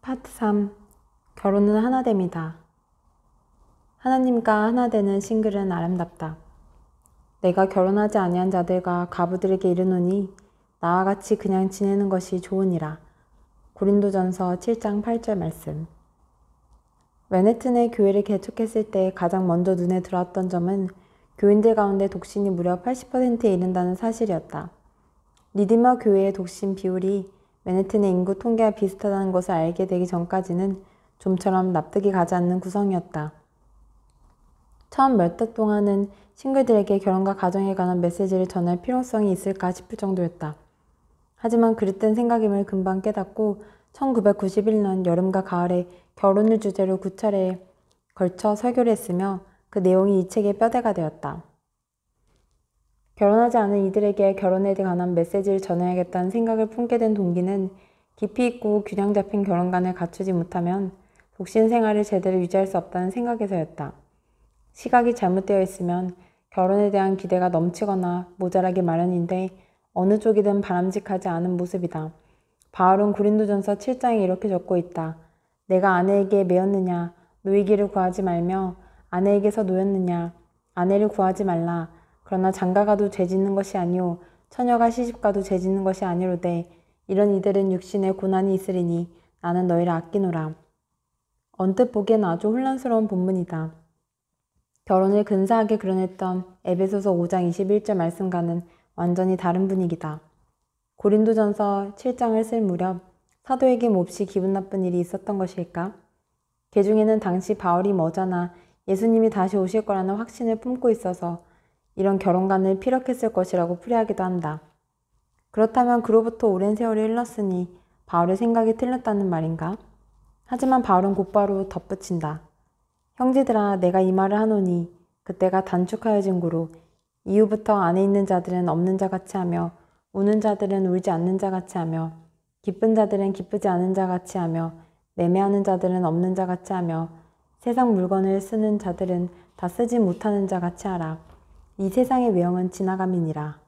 파트 3. 결혼은 하나됨이다. 하나님과 하나되는 싱글은 아름답다. 내가 결혼하지 아니한 자들과 과부들에게 이르노니 나와 같이 그냥 지내는 것이 좋으니라. 고린도전서 7장 8절 말씀. 맨해튼의 교회를 개척했을 때 가장 먼저 눈에 들어왔던 점은 교인들 가운데 독신이 무려 80%에 이른다는 사실이었다. 리디머 교회의 독신 비율이 맨해튼의 인구 통계와 비슷하다는 것을 알게 되기 전까지는 좀처럼 납득이 가지 않는 구성이었다. 처음 몇 달 동안은 싱글들에게 결혼과 가정에 관한 메시지를 전할 필요성이 있을까 싶을 정도였다. 하지만 그릇된 생각임을 금방 깨닫고 1991년 여름과 가을에 결혼을 주제로 9차례에 걸쳐 설교를 했으며 그 내용이 이 책의 뼈대가 되었다. 결혼하지 않은 이들에게 결혼에 관한 메시지를 전해야겠다는 생각을 품게 된 동기는 깊이 있고 균형 잡힌 결혼관을 갖추지 못하면 독신 생활을 제대로 유지할 수 없다는 생각에서였다. 시각이 잘못되어 있으면 결혼에 대한 기대가 넘치거나 모자라기 마련인데 어느 쪽이든 바람직하지 않은 모습이다. 바울은 고린도전서 7장에 이렇게 적고 있다. 내가 아내에게 매였느냐 노이기를 구하지 말며 아내에게서 노였느냐 아내를 구하지 말라. 그러나 장가가도 죄짓는 것이 아니오 처녀가 시집가도 죄짓는 것이 아니로되 이런 이들은 육신에 고난이 있으리니 나는 너희를 아끼노라. 언뜻 보기엔 아주 혼란스러운 본문이다. 결혼을 근사하게 그려냈던 에베소서 5장 21절 말씀과는 완전히 다른 분위기다. 고린도전서 7장을 쓸 무렵 사도에게 몹시 기분 나쁜 일이 있었던 것일까? 그 중에는 당시 바울이 머자나 예수님이 다시 오실 거라는 확신을 품고 있어서 이런 결혼관을 피력했을 것이라고 풀이하기도 한다. 그렇다면 그로부터 오랜 세월이 흘렀으니 바울의 생각이 틀렸다는 말인가? 하지만 바울은 곧바로 덧붙인다. 형제들아 내가 이 말을 하노니 그때가 단축하여진 고로 이후부터 안에 있는 자들은 없는 자같이 하며 우는 자들은 울지 않는 자같이 하며 기쁜 자들은 기쁘지 않은 자같이 하며 매매하는 자들은 없는 자같이 하며 세상 물건을 쓰는 자들은 다 쓰지 못하는 자같이 하라. 이 세상의 외형은 지나감이니라.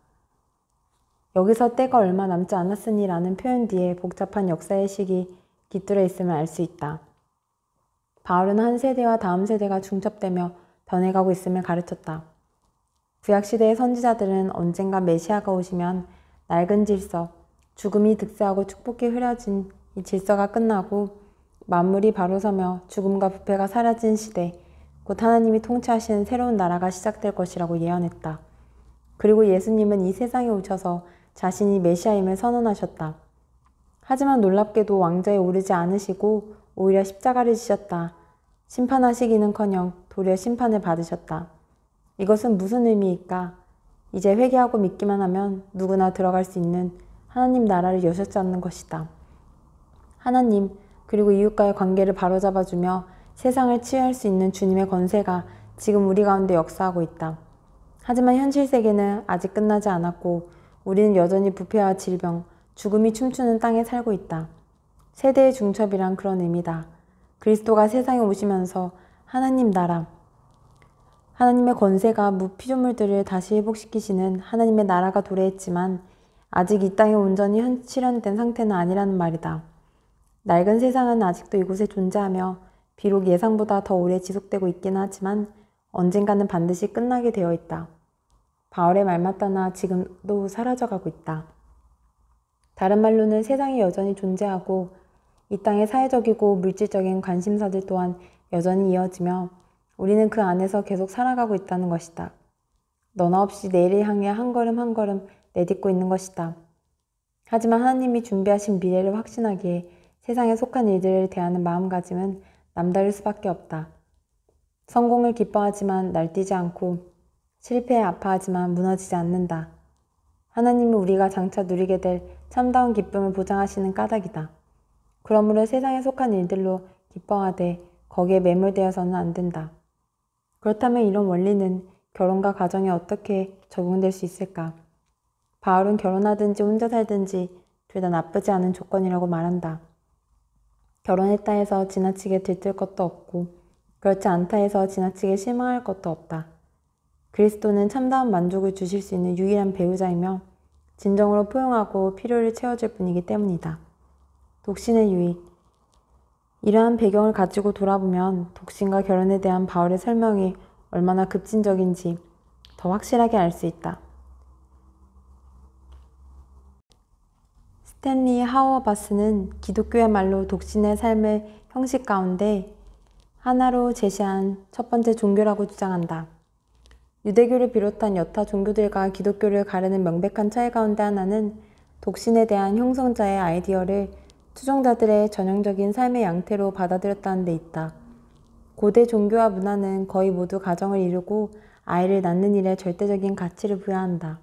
여기서 때가 얼마 남지 않았으니 라는 표현 뒤에 복잡한 역사의 식이 깃들어 있음을 알 수 있다. 바울은 한 세대와 다음 세대가 중첩되며 변해가고 있음을 가르쳤다. 구약시대의 선지자들은 언젠가 메시아가 오시면 낡은 질서, 죽음이 득세하고 축복이 흐려진 이 질서가 끝나고 만물이 바로 서며 죽음과 부패가 사라진 시대, 곧 하나님이 통치하시는 새로운 나라가 시작될 것이라고 예언했다. 그리고 예수님은 이 세상에 오셔서 자신이 메시아임을 선언하셨다. 하지만 놀랍게도 왕좌에 오르지 않으시고 오히려 십자가를 지셨다. 심판하시기는커녕 도리어 심판을 받으셨다. 이것은 무슨 의미일까? 이제 회개하고 믿기만 하면 누구나 들어갈 수 있는 하나님 나라를 여셨지 않는 것이다. 하나님 그리고 이웃과의 관계를 바로잡아주며 세상을 치유할 수 있는 주님의 권세가 지금 우리 가운데 역사하고 있다. 하지만 현실 세계는 아직 끝나지 않았고 우리는 여전히 부패와 질병, 죽음이 춤추는 땅에 살고 있다. 세대의 중첩이란 그런 의미다. 그리스도가 세상에 오시면서 하나님 나라, 하나님의 권세가 무피조물들을 다시 회복시키시는 하나님의 나라가 도래했지만 아직 이 땅에 온전히 실현된 상태는 아니라는 말이다. 낡은 세상은 아직도 이곳에 존재하며 비록 예상보다 더 오래 지속되고 있긴 하지만 언젠가는 반드시 끝나게 되어 있다. 바울의 말 맞다나 지금도 사라져가고 있다. 다른 말로는 세상이 여전히 존재하고 이 땅의 사회적이고 물질적인 관심사들 또한 여전히 이어지며 우리는 그 안에서 계속 살아가고 있다는 것이다. 너나 없이 내일을 향해 한 걸음 한 걸음 내딛고 있는 것이다. 하지만 하나님이 준비하신 미래를 확신하기에 세상에 속한 일들을 대하는 마음가짐은 남다를 수밖에 없다. 성공을 기뻐하지만 날뛰지 않고 실패에 아파하지만 무너지지 않는다. 하나님은 우리가 장차 누리게 될 참다운 기쁨을 보장하시는 까닭이다. 그러므로 세상에 속한 일들로 기뻐하되 거기에 매몰되어서는 안 된다. 그렇다면 이런 원리는 결혼과 가정에 어떻게 적용될 수 있을까? 바울은 결혼하든지 혼자 살든지 둘 다 나쁘지 않은 조건이라고 말한다. 결혼했다 해서 지나치게 들뜰 것도 없고 그렇지 않다 해서 지나치게 실망할 것도 없다. 그리스도는 참다운 만족을 주실 수 있는 유일한 배우자이며 진정으로 포용하고 필요를 채워줄 분이기 때문이다. 독신의 유익. 이러한 배경을 가지고 돌아보면 독신과 결혼에 대한 바울의 설명이 얼마나 급진적인지 더 확실하게 알 수 있다. 스탠리 하워바스는 기독교야말로 독신의 삶의 형식 가운데 하나로 제시한 첫 번째 종교라고 주장한다. 유대교를 비롯한 여타 종교들과 기독교를 가르는 명백한 차이 가운데 하나는 독신에 대한 형성자의 아이디어를 추종자들의 전형적인 삶의 양태로 받아들였다는 데 있다. 고대 종교와 문화는 거의 모두 가정을 이루고 아이를 낳는 일에 절대적인 가치를 부여한다.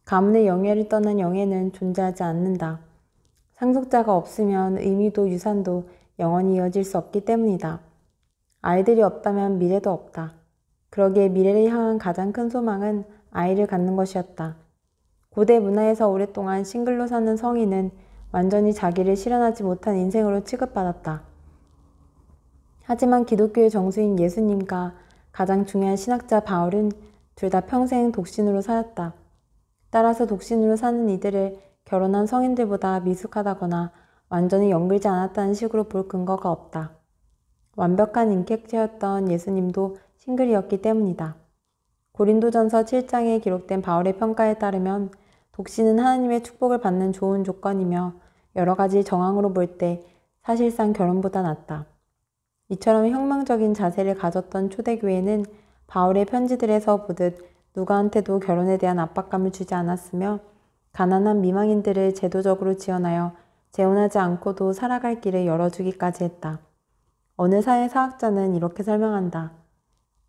가문의 영예를 떠난 영예는 존재하지 않는다. 상속자가 없으면 의미도 유산도 영원히 이어질 수 없기 때문이다. 아이들이 없다면 미래도 없다. 그러기에 미래를 향한 가장 큰 소망은 아이를 갖는 것이었다. 고대 문화에서 오랫동안 싱글로 사는 성인은 완전히 자기를 실현하지 못한 인생으로 취급받았다. 하지만 기독교의 정수인 예수님과 가장 중요한 신학자 바울은 둘 다 평생 독신으로 살았다. 따라서 독신으로 사는 이들을 결혼한 성인들보다 미숙하다거나 완전히 연글지 않았다는 식으로 볼 근거가 없다. 완벽한 인격체였던 예수님도 싱글이었기 때문이다. 고린도전서 7장에 기록된 바울의 평가에 따르면 독신은 하나님의 축복을 받는 좋은 조건이며 여러 가지 정황으로 볼 때 사실상 결혼보다 낫다. 이처럼 혁명적인 자세를 가졌던 초대교회는 바울의 편지들에서 보듯 누구한테도 결혼에 대한 압박감을 주지 않았으며 가난한 미망인들을 제도적으로 지원하여 재혼하지 않고도 살아갈 길을 열어주기까지 했다. 어느 사회사학자는 이렇게 설명한다.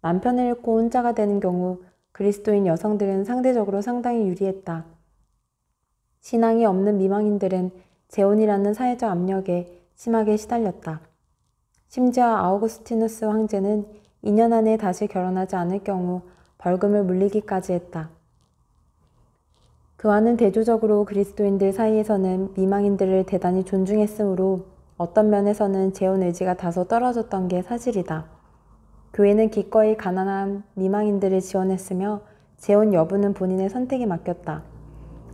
남편을 잃고 혼자가 되는 경우 그리스도인 여성들은 상대적으로 상당히 유리했다. 신앙이 없는 미망인들은 재혼이라는 사회적 압력에 심하게 시달렸다. 심지어 아우구스티누스 황제는 2년 안에 다시 결혼하지 않을 경우 벌금을 물리기까지 했다. 그와는 대조적으로 그리스도인들 사이에서는 미망인들을 대단히 존중했으므로 어떤 면에서는 재혼 의지가 다소 떨어졌던 게 사실이다. 교회는 기꺼이 가난한 미망인들을 지원했으며 재혼 여부는 본인의 선택에 맡겼다.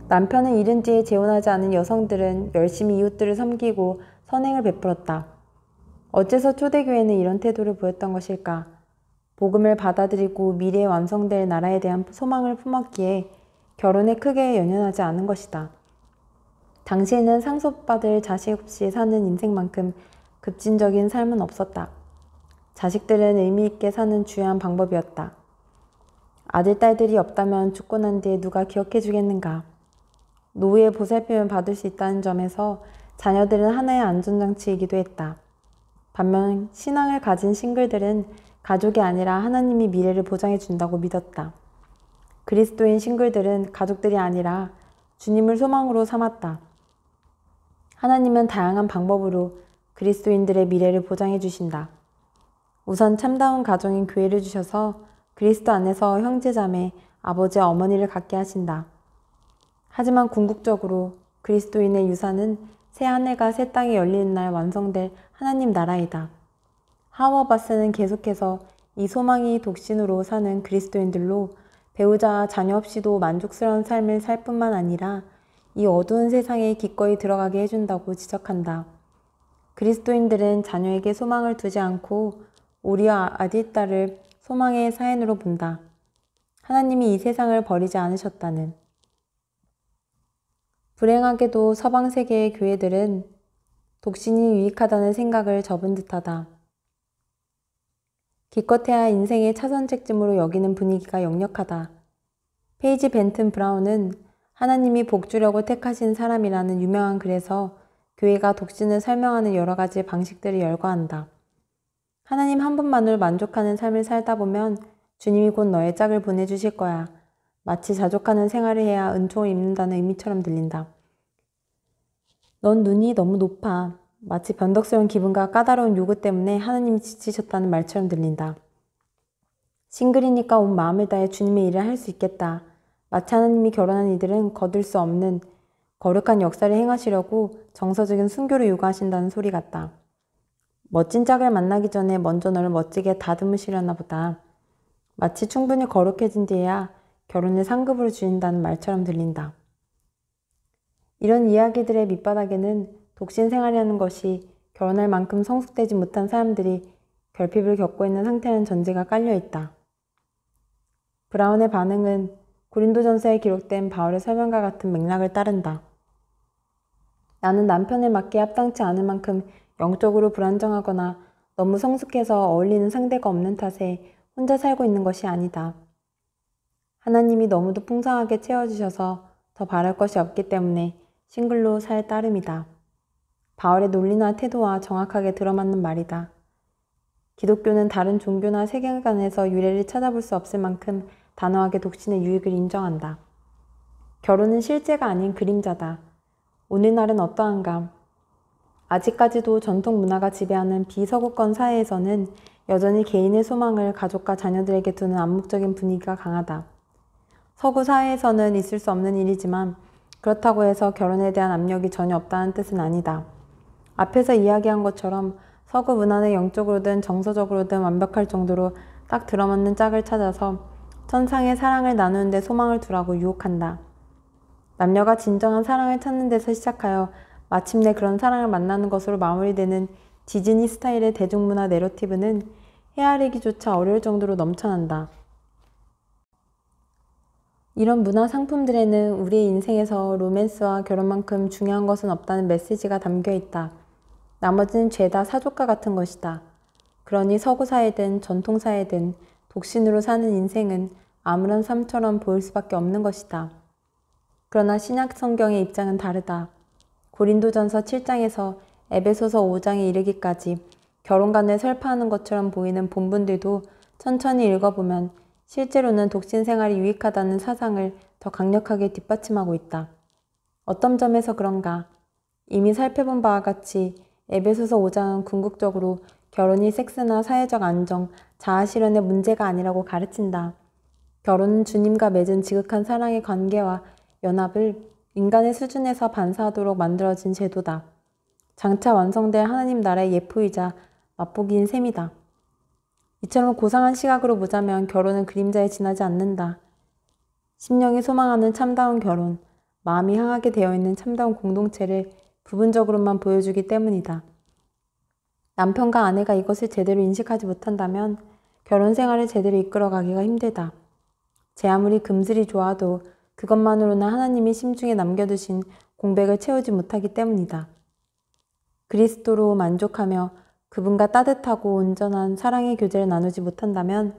남편을 잃은 뒤에 재혼하지 않은 여성들은 열심히 이웃들을 섬기고 선행을 베풀었다. 어째서 초대교회는 이런 태도를 보였던 것일까? 복음을 받아들이고 미래에 완성될 나라에 대한 소망을 품었기에 결혼에 크게 연연하지 않은 것이다. 당시에는 상속받을 자식 없이 사는 인생만큼 급진적인 삶은 없었다. 자식들은 의미있게 사는 주요한 방법이었다. 아들, 딸들이 없다면 죽고 난 뒤에 누가 기억해 주겠는가? 노후의 보살핌을 받을 수 있다는 점에서 자녀들은 하나의 안전장치이기도 했다. 반면 신앙을 가진 싱글들은 가족이 아니라 하나님이 미래를 보장해 준다고 믿었다. 그리스도인 싱글들은 가족들이 아니라 주님을 소망으로 삼았다. 하나님은 다양한 방법으로 그리스도인들의 미래를 보장해 주신다. 우선 참다운 가정인 교회를 주셔서 그리스도 안에서 형제자매, 아버지, 어머니를 갖게 하신다. 하지만 궁극적으로 그리스도인의 유산은 새 하늘과 새 땅이 열리는 날 완성될 하나님 나라이다. 하워바스는 계속해서 이 소망이 독신으로 사는 그리스도인들로 배우자와 자녀 없이도 만족스러운 삶을 살 뿐만 아니라 이 어두운 세상에 기꺼이 들어가게 해준다고 지적한다. 그리스도인들은 자녀에게 소망을 두지 않고 오리와 아딜딸을 소망의 사연으로 본다. 하나님이 이 세상을 버리지 않으셨다는. 불행하게도 서방 세계의 교회들은 독신이 유익하다는 생각을 접은 듯하다. 기껏해야 인생의 차선책쯤으로 여기는 분위기가 역력하다. 페이지 벤튼 브라운은 하나님이 복 주려고 택하신 사람이라는 유명한 글에서 교회가 독신을 설명하는 여러 가지 방식들을 열거한다. 하나님 한 분만으로 만족하는 삶을 살다 보면 주님이 곧 너의 짝을 보내주실 거야. 마치 자족하는 생활을 해야 은총을 입는다는 의미처럼 들린다. 넌 눈이 너무 높아. 마치 변덕스러운 기분과 까다로운 요구 때문에 하나님이 지치셨다는 말처럼 들린다. 싱글이니까 온 마음을 다해 주님의 일을 할 수 있겠다. 마치 하나님이 결혼한 이들은 거둘 수 없는 거룩한 역사를 행하시려고 정서적인 순교를 요구하신다는 소리 같다. 멋진 짝을 만나기 전에 먼저 너를 멋지게 다듬으시려나 보다. 마치 충분히 거룩해진 뒤에야 결혼을 상급으로 주신다는 말처럼 들린다. 이런 이야기들의 밑바닥에는 독신 생활이라는 것이 결혼할 만큼 성숙되지 못한 사람들이 결핍을 겪고 있는 상태라는 전제가 깔려 있다. 브라운의 반응은 고린도전서에 기록된 바울의 설명과 같은 맥락을 따른다. 나는 남편에 맞게 합당치 않을 만큼 영적으로 불안정하거나 너무 성숙해서 어울리는 상대가 없는 탓에 혼자 살고 있는 것이 아니다. 하나님이 너무도 풍성하게 채워주셔서 더 바랄 것이 없기 때문에 싱글로 살 따름이다. 바울의 논리나 태도와 정확하게 들어맞는 말이다. 기독교는 다른 종교나 세계관에서 유래를 찾아볼 수 없을 만큼 단호하게 독신의 유익을 인정한다. 결혼은 실제가 아닌 그림자다. 오늘날은 어떠한가? 아직까지도 전통 문화가 지배하는 비서구권 사회에서는 여전히 개인의 소망을 가족과 자녀들에게 두는 암묵적인 분위기가 강하다. 서구 사회에서는 있을 수 없는 일이지만 그렇다고 해서 결혼에 대한 압력이 전혀 없다는 뜻은 아니다. 앞에서 이야기한 것처럼 서구 문화는 영적으로든 정서적으로든 완벽할 정도로 딱 들어맞는 짝을 찾아서 천상의 사랑을 나누는 데 소망을 두라고 유혹한다. 남녀가 진정한 사랑을 찾는 데서 시작하여 마침내 그런 사랑을 만나는 것으로 마무리되는 디즈니 스타일의 대중문화 내러티브는 헤아리기조차 어려울 정도로 넘쳐난다. 이런 문화 상품들에는 우리의 인생에서 로맨스와 결혼만큼 중요한 것은 없다는 메시지가 담겨 있다. 나머지는 죄다 사족과 같은 것이다. 그러니 서구사회든 전통사회든 독신으로 사는 인생은 아무런 삶처럼 보일 수밖에 없는 것이다. 그러나 신약 성경의 입장은 다르다. 고린도전서 7장에서 에베소서 5장에 이르기까지 결혼관을 설파하는 것처럼 보이는 본문들도 천천히 읽어보면 실제로는 독신 생활이 유익하다는 사상을 더 강력하게 뒷받침하고 있다. 어떤 점에서 그런가? 이미 살펴본 바와 같이 에베소서 5장은 궁극적으로 결혼이 섹스나 사회적 안정, 자아 실현의 문제가 아니라고 가르친다. 결혼은 주님과 맺은 지극한 사랑의 관계와 연합을 인간의 수준에서 반사하도록 만들어진 제도다. 장차 완성될 하나님 나라의 예표이자 맛보기인 셈이다. 이처럼 고상한 시각으로 보자면 결혼은 그림자에 지나지 않는다. 심령이 소망하는 참다운 결혼, 마음이 향하게 되어 있는 참다운 공동체를 부분적으로만 보여주기 때문이다. 남편과 아내가 이것을 제대로 인식하지 못한다면 결혼 생활을 제대로 이끌어가기가 힘들다. 제 아무리 금슬이 좋아도 그것만으로는 하나님이 심중에 남겨두신 공백을 채우지 못하기 때문이다. 그리스도로 만족하며 그분과 따뜻하고 온전한 사랑의 교제를 나누지 못한다면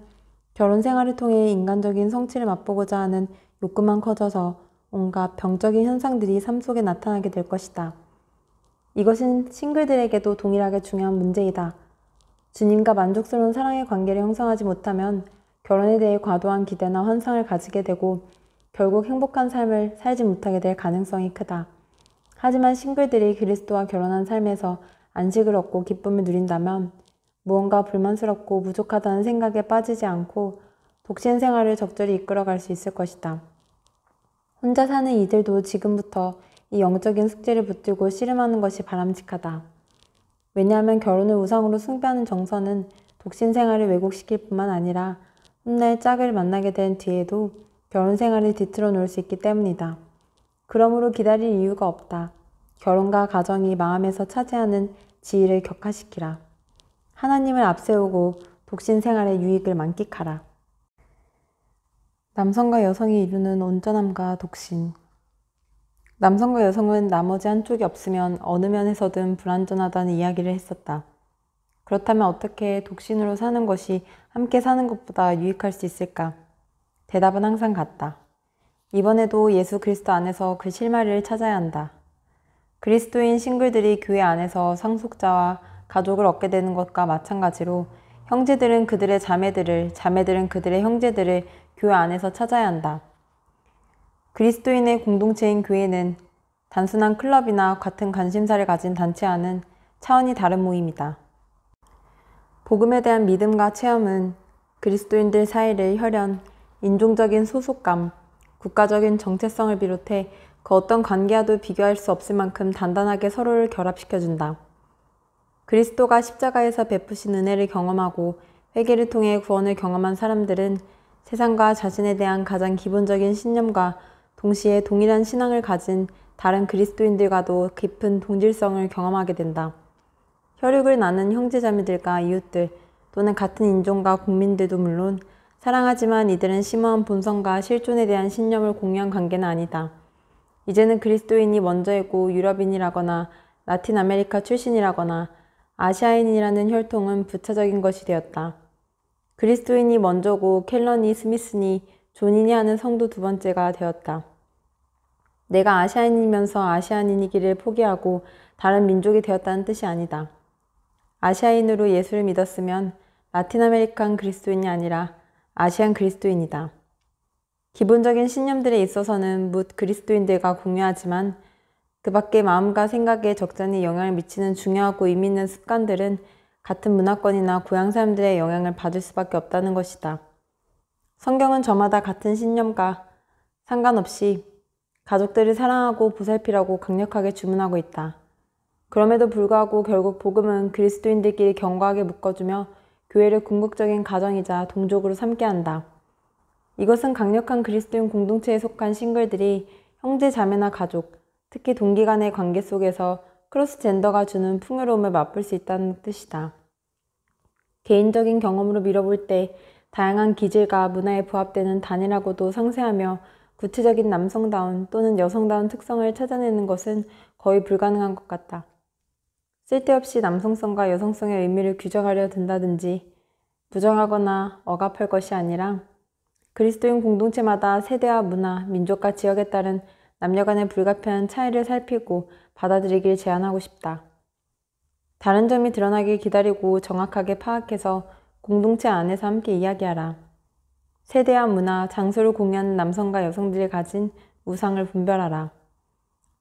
결혼 생활을 통해 인간적인 성취를 맛보고자 하는 욕구만 커져서 온갖 병적인 현상들이 삶 속에 나타나게 될 것이다. 이것은 싱글들에게도 동일하게 중요한 문제이다. 주님과 만족스러운 사랑의 관계를 형성하지 못하면 결혼에 대해 과도한 기대나 환상을 가지게 되고 결국 행복한 삶을 살지 못하게 될 가능성이 크다. 하지만 싱글들이 그리스도와 결혼한 삶에서 안식을 얻고 기쁨을 누린다면 무언가 불만스럽고 부족하다는 생각에 빠지지 않고 독신 생활을 적절히 이끌어갈 수 있을 것이다. 혼자 사는 이들도 지금부터 이 영적인 숙제를 붙들고 씨름하는 것이 바람직하다. 왜냐하면 결혼을 우상으로 숭배하는 정서는 독신 생활을 왜곡시킬 뿐만 아니라 훗날 짝을 만나게 된 뒤에도 결혼 생활을 뒤틀어 놓을 수 있기 때문이다. 그러므로 기다릴 이유가 없다. 결혼과 가정이 마음에서 차지하는 지위를 격화시키라. 하나님을 앞세우고 독신 생활의 유익을 만끽하라. 남성과 여성이 이루는 온전함과 독신. 남성과 여성은 나머지 한쪽이 없으면 어느 면에서든 불완전하다는 이야기를 했었다. 그렇다면 어떻게 독신으로 사는 것이 함께 사는 것보다 유익할 수 있을까? 대답은 항상 같다. 이번에도 예수 그리스도 안에서 그 실마리를 찾아야 한다. 그리스도인 싱글들이 교회 안에서 상속자와 가족을 얻게 되는 것과 마찬가지로 형제들은 그들의 자매들을, 자매들은 그들의 형제들을 교회 안에서 찾아야 한다. 그리스도인의 공동체인 교회는 단순한 클럽이나 같은 관심사를 가진 단체와는 차원이 다른 모임이다. 복음에 대한 믿음과 체험은 그리스도인들 사이를 혈연, 인종적인 소속감, 국가적인 정체성을 비롯해 그 어떤 관계와도 비교할 수 없을 만큼 단단하게 서로를 결합시켜준다. 그리스도가 십자가에서 베푸신 은혜를 경험하고 회개를 통해 구원을 경험한 사람들은 세상과 자신에 대한 가장 기본적인 신념과 동시에 동일한 신앙을 가진 다른 그리스도인들과도 깊은 동질성을 경험하게 된다. 혈육을 나눈 형제자매들과 이웃들 또는 같은 인종과 국민들도 물론 사랑하지만 이들은 심오한 본성과 실존에 대한 신념을 공유한 관계는 아니다. 이제는 그리스도인이 먼저이고 유럽인이라거나 라틴 아메리카 출신이라거나 아시아인이라는 혈통은 부차적인 것이 되었다. 그리스도인이 먼저고 켈러니, 스미스니, 존이니 하는 성도 두 번째가 되었다. 내가 아시아인이면서 아시아인이기를 포기하고 다른 민족이 되었다는 뜻이 아니다. 아시아인으로 예수를 믿었으면 라틴 아메리칸 그리스도인이 아니라 아시안 그리스도인이다. 기본적인 신념들에 있어서는 묻 그리스도인들과 공유하지만 그 밖의 마음과 생각에 적잖이 영향을 미치는 중요하고 의미 있는 습관들은 같은 문화권이나 고향 사람들의 영향을 받을 수밖에 없다는 것이다. 성경은 저마다 같은 신념과 상관없이 가족들을 사랑하고 보살피라고 강력하게 주문하고 있다. 그럼에도 불구하고 결국 복음은 그리스도인들끼리 견고하게 묶어주며 교회를 궁극적인 가정이자 동족으로 삼게 한다. 이것은 강력한 그리스도인 공동체에 속한 싱글들이 형제 자매나 가족, 특히 동기 간의 관계 속에서 크로스 젠더가 주는 풍요로움을 맛볼 수 있다는 뜻이다. 개인적인 경험으로 미뤄볼 때 다양한 기질과 문화에 부합되는 단일하고도 상세하며 구체적인 남성다운 또는 여성다운 특성을 찾아내는 것은 거의 불가능한 것 같다. 쓸데없이 남성성과 여성성의 의미를 규정하려 든다든지 부정하거나 억압할 것이 아니라 그리스도인 공동체마다 세대와 문화, 민족과 지역에 따른 남녀 간의 불가피한 차이를 살피고 받아들이길 제안하고 싶다. 다른 점이 드러나길 기다리고 정확하게 파악해서 공동체 안에서 함께 이야기하라. 세대와 문화, 장소를 공유하는 남성과 여성들이 가진 우상을 분별하라.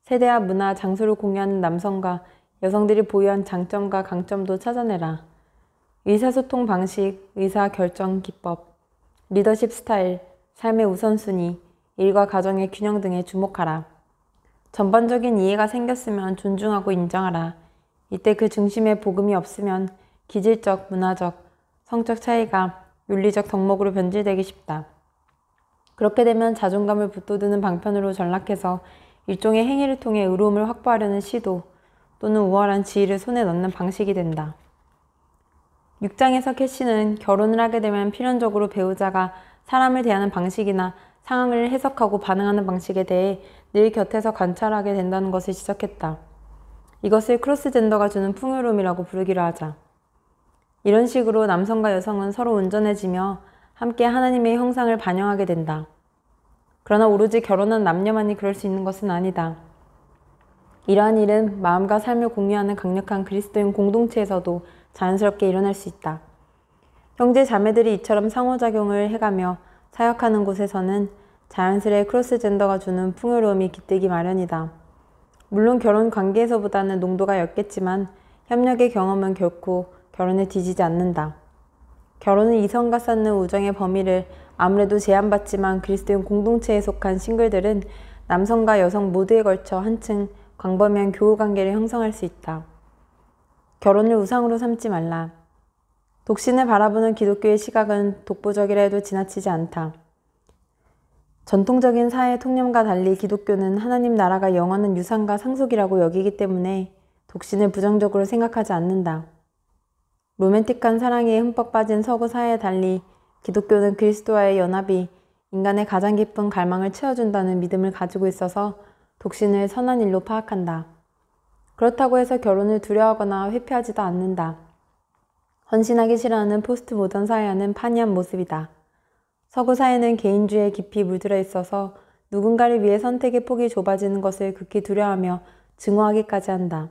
세대와 문화, 장소를 공유하는 남성과 여성들이 보유한 장점과 강점도 찾아내라. 의사소통 방식, 의사결정 기법, 리더십 스타일, 삶의 우선순위, 일과 가정의 균형 등에 주목하라. 전반적인 이해가 생겼으면 존중하고 인정하라. 이때 그 중심에 복음이 없으면 기질적, 문화적, 성적 차이가 윤리적 덕목으로 변질되기 쉽다. 그렇게 되면 자존감을 붙돋우는 방편으로 전락해서 일종의 행위를 통해 의로움을 확보하려는 시도 또는 우월한 지위를 손에 넣는 방식이 된다. 6장에서 캐시는 결혼을 하게 되면 필연적으로 배우자가 사람을 대하는 방식이나 상황을 해석하고 반응하는 방식에 대해 늘 곁에서 관찰하게 된다는 것을 지적했다. 이것을 크로스젠더가 주는 풍요로움이라고 부르기로 하자. 이런 식으로 남성과 여성은 서로 온전해지며 함께 하나님의 형상을 반영하게 된다. 그러나 오로지 결혼한 남녀만이 그럴 수 있는 것은 아니다. 이러한 일은 마음과 삶을 공유하는 강력한 그리스도인 공동체에서도 자연스럽게 일어날 수 있다. 형제 자매들이 이처럼 상호작용을 해가며 사역하는 곳에서는 자연스레 크로스젠더가 주는 풍요로움이 깃들기 마련이다. 물론 결혼 관계에서보다는 농도가 옅겠지만 협력의 경험은 결코 결혼에 뒤지지 않는다. 결혼은 이성과 쌓는 우정의 범위를 아무래도 제한받지만 그리스도인 공동체에 속한 싱글들은 남성과 여성 모두에 걸쳐 한층 광범위한 교우관계를 형성할 수 있다. 결혼을 우상으로 삼지 말라. 독신을 바라보는 기독교의 시각은 독보적이라 해도 지나치지 않다. 전통적인 사회 통념과 달리 기독교는 하나님 나라가 영원한 유산과 상속이라고 여기기 때문에 독신을 부정적으로 생각하지 않는다. 로맨틱한 사랑에 흠뻑 빠진 서구 사회에 달리 기독교는 그리스도와의 연합이 인간의 가장 깊은 갈망을 채워준다는 믿음을 가지고 있어서 독신을 선한 일로 파악한다. 그렇다고 해서 결혼을 두려워하거나 회피하지도 않는다. 헌신하기 싫어하는 포스트 모던 사회와는 판이한 모습이다. 서구 사회는 개인주의에 깊이 물들어 있어서 누군가를 위해 선택의 폭이 좁아지는 것을 극히 두려워하며 증오하기까지 한다.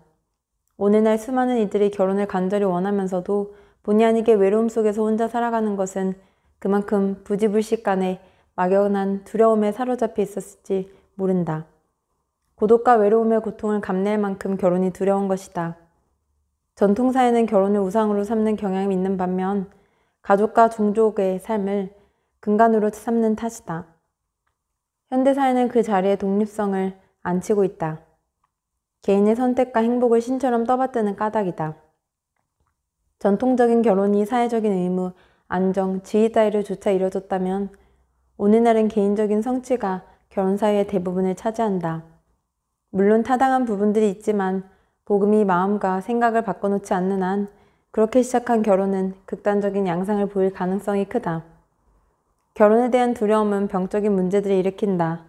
오늘날 수많은 이들이 결혼을 간절히 원하면서도 본의 아니게 외로움 속에서 혼자 살아가는 것은 그만큼 부지불식간에 막연한 두려움에 사로잡혀 있었을지 모른다. 고독과 외로움의 고통을 감내할 만큼 결혼이 두려운 것이다. 전통사회는 결혼을 우상으로 삼는 경향이 있는 반면 가족과 종족의 삶을 근간으로 삼는 탓이다. 현대사회는 그 자리에 독립성을 안치고 있다. 개인의 선택과 행복을 신처럼 떠받드는 까닭이다. 전통적인 결혼이 사회적인 의무, 안정, 지위 따위를 조차 이뤄졌다면 오늘날은 개인적인 성취가 결혼 사유의 대부분을 차지한다. 물론 타당한 부분들이 있지만 복음이 마음과 생각을 바꿔놓지 않는 한 그렇게 시작한 결혼은 극단적인 양상을 보일 가능성이 크다. 결혼에 대한 두려움은 병적인 문제들을 일으킨다.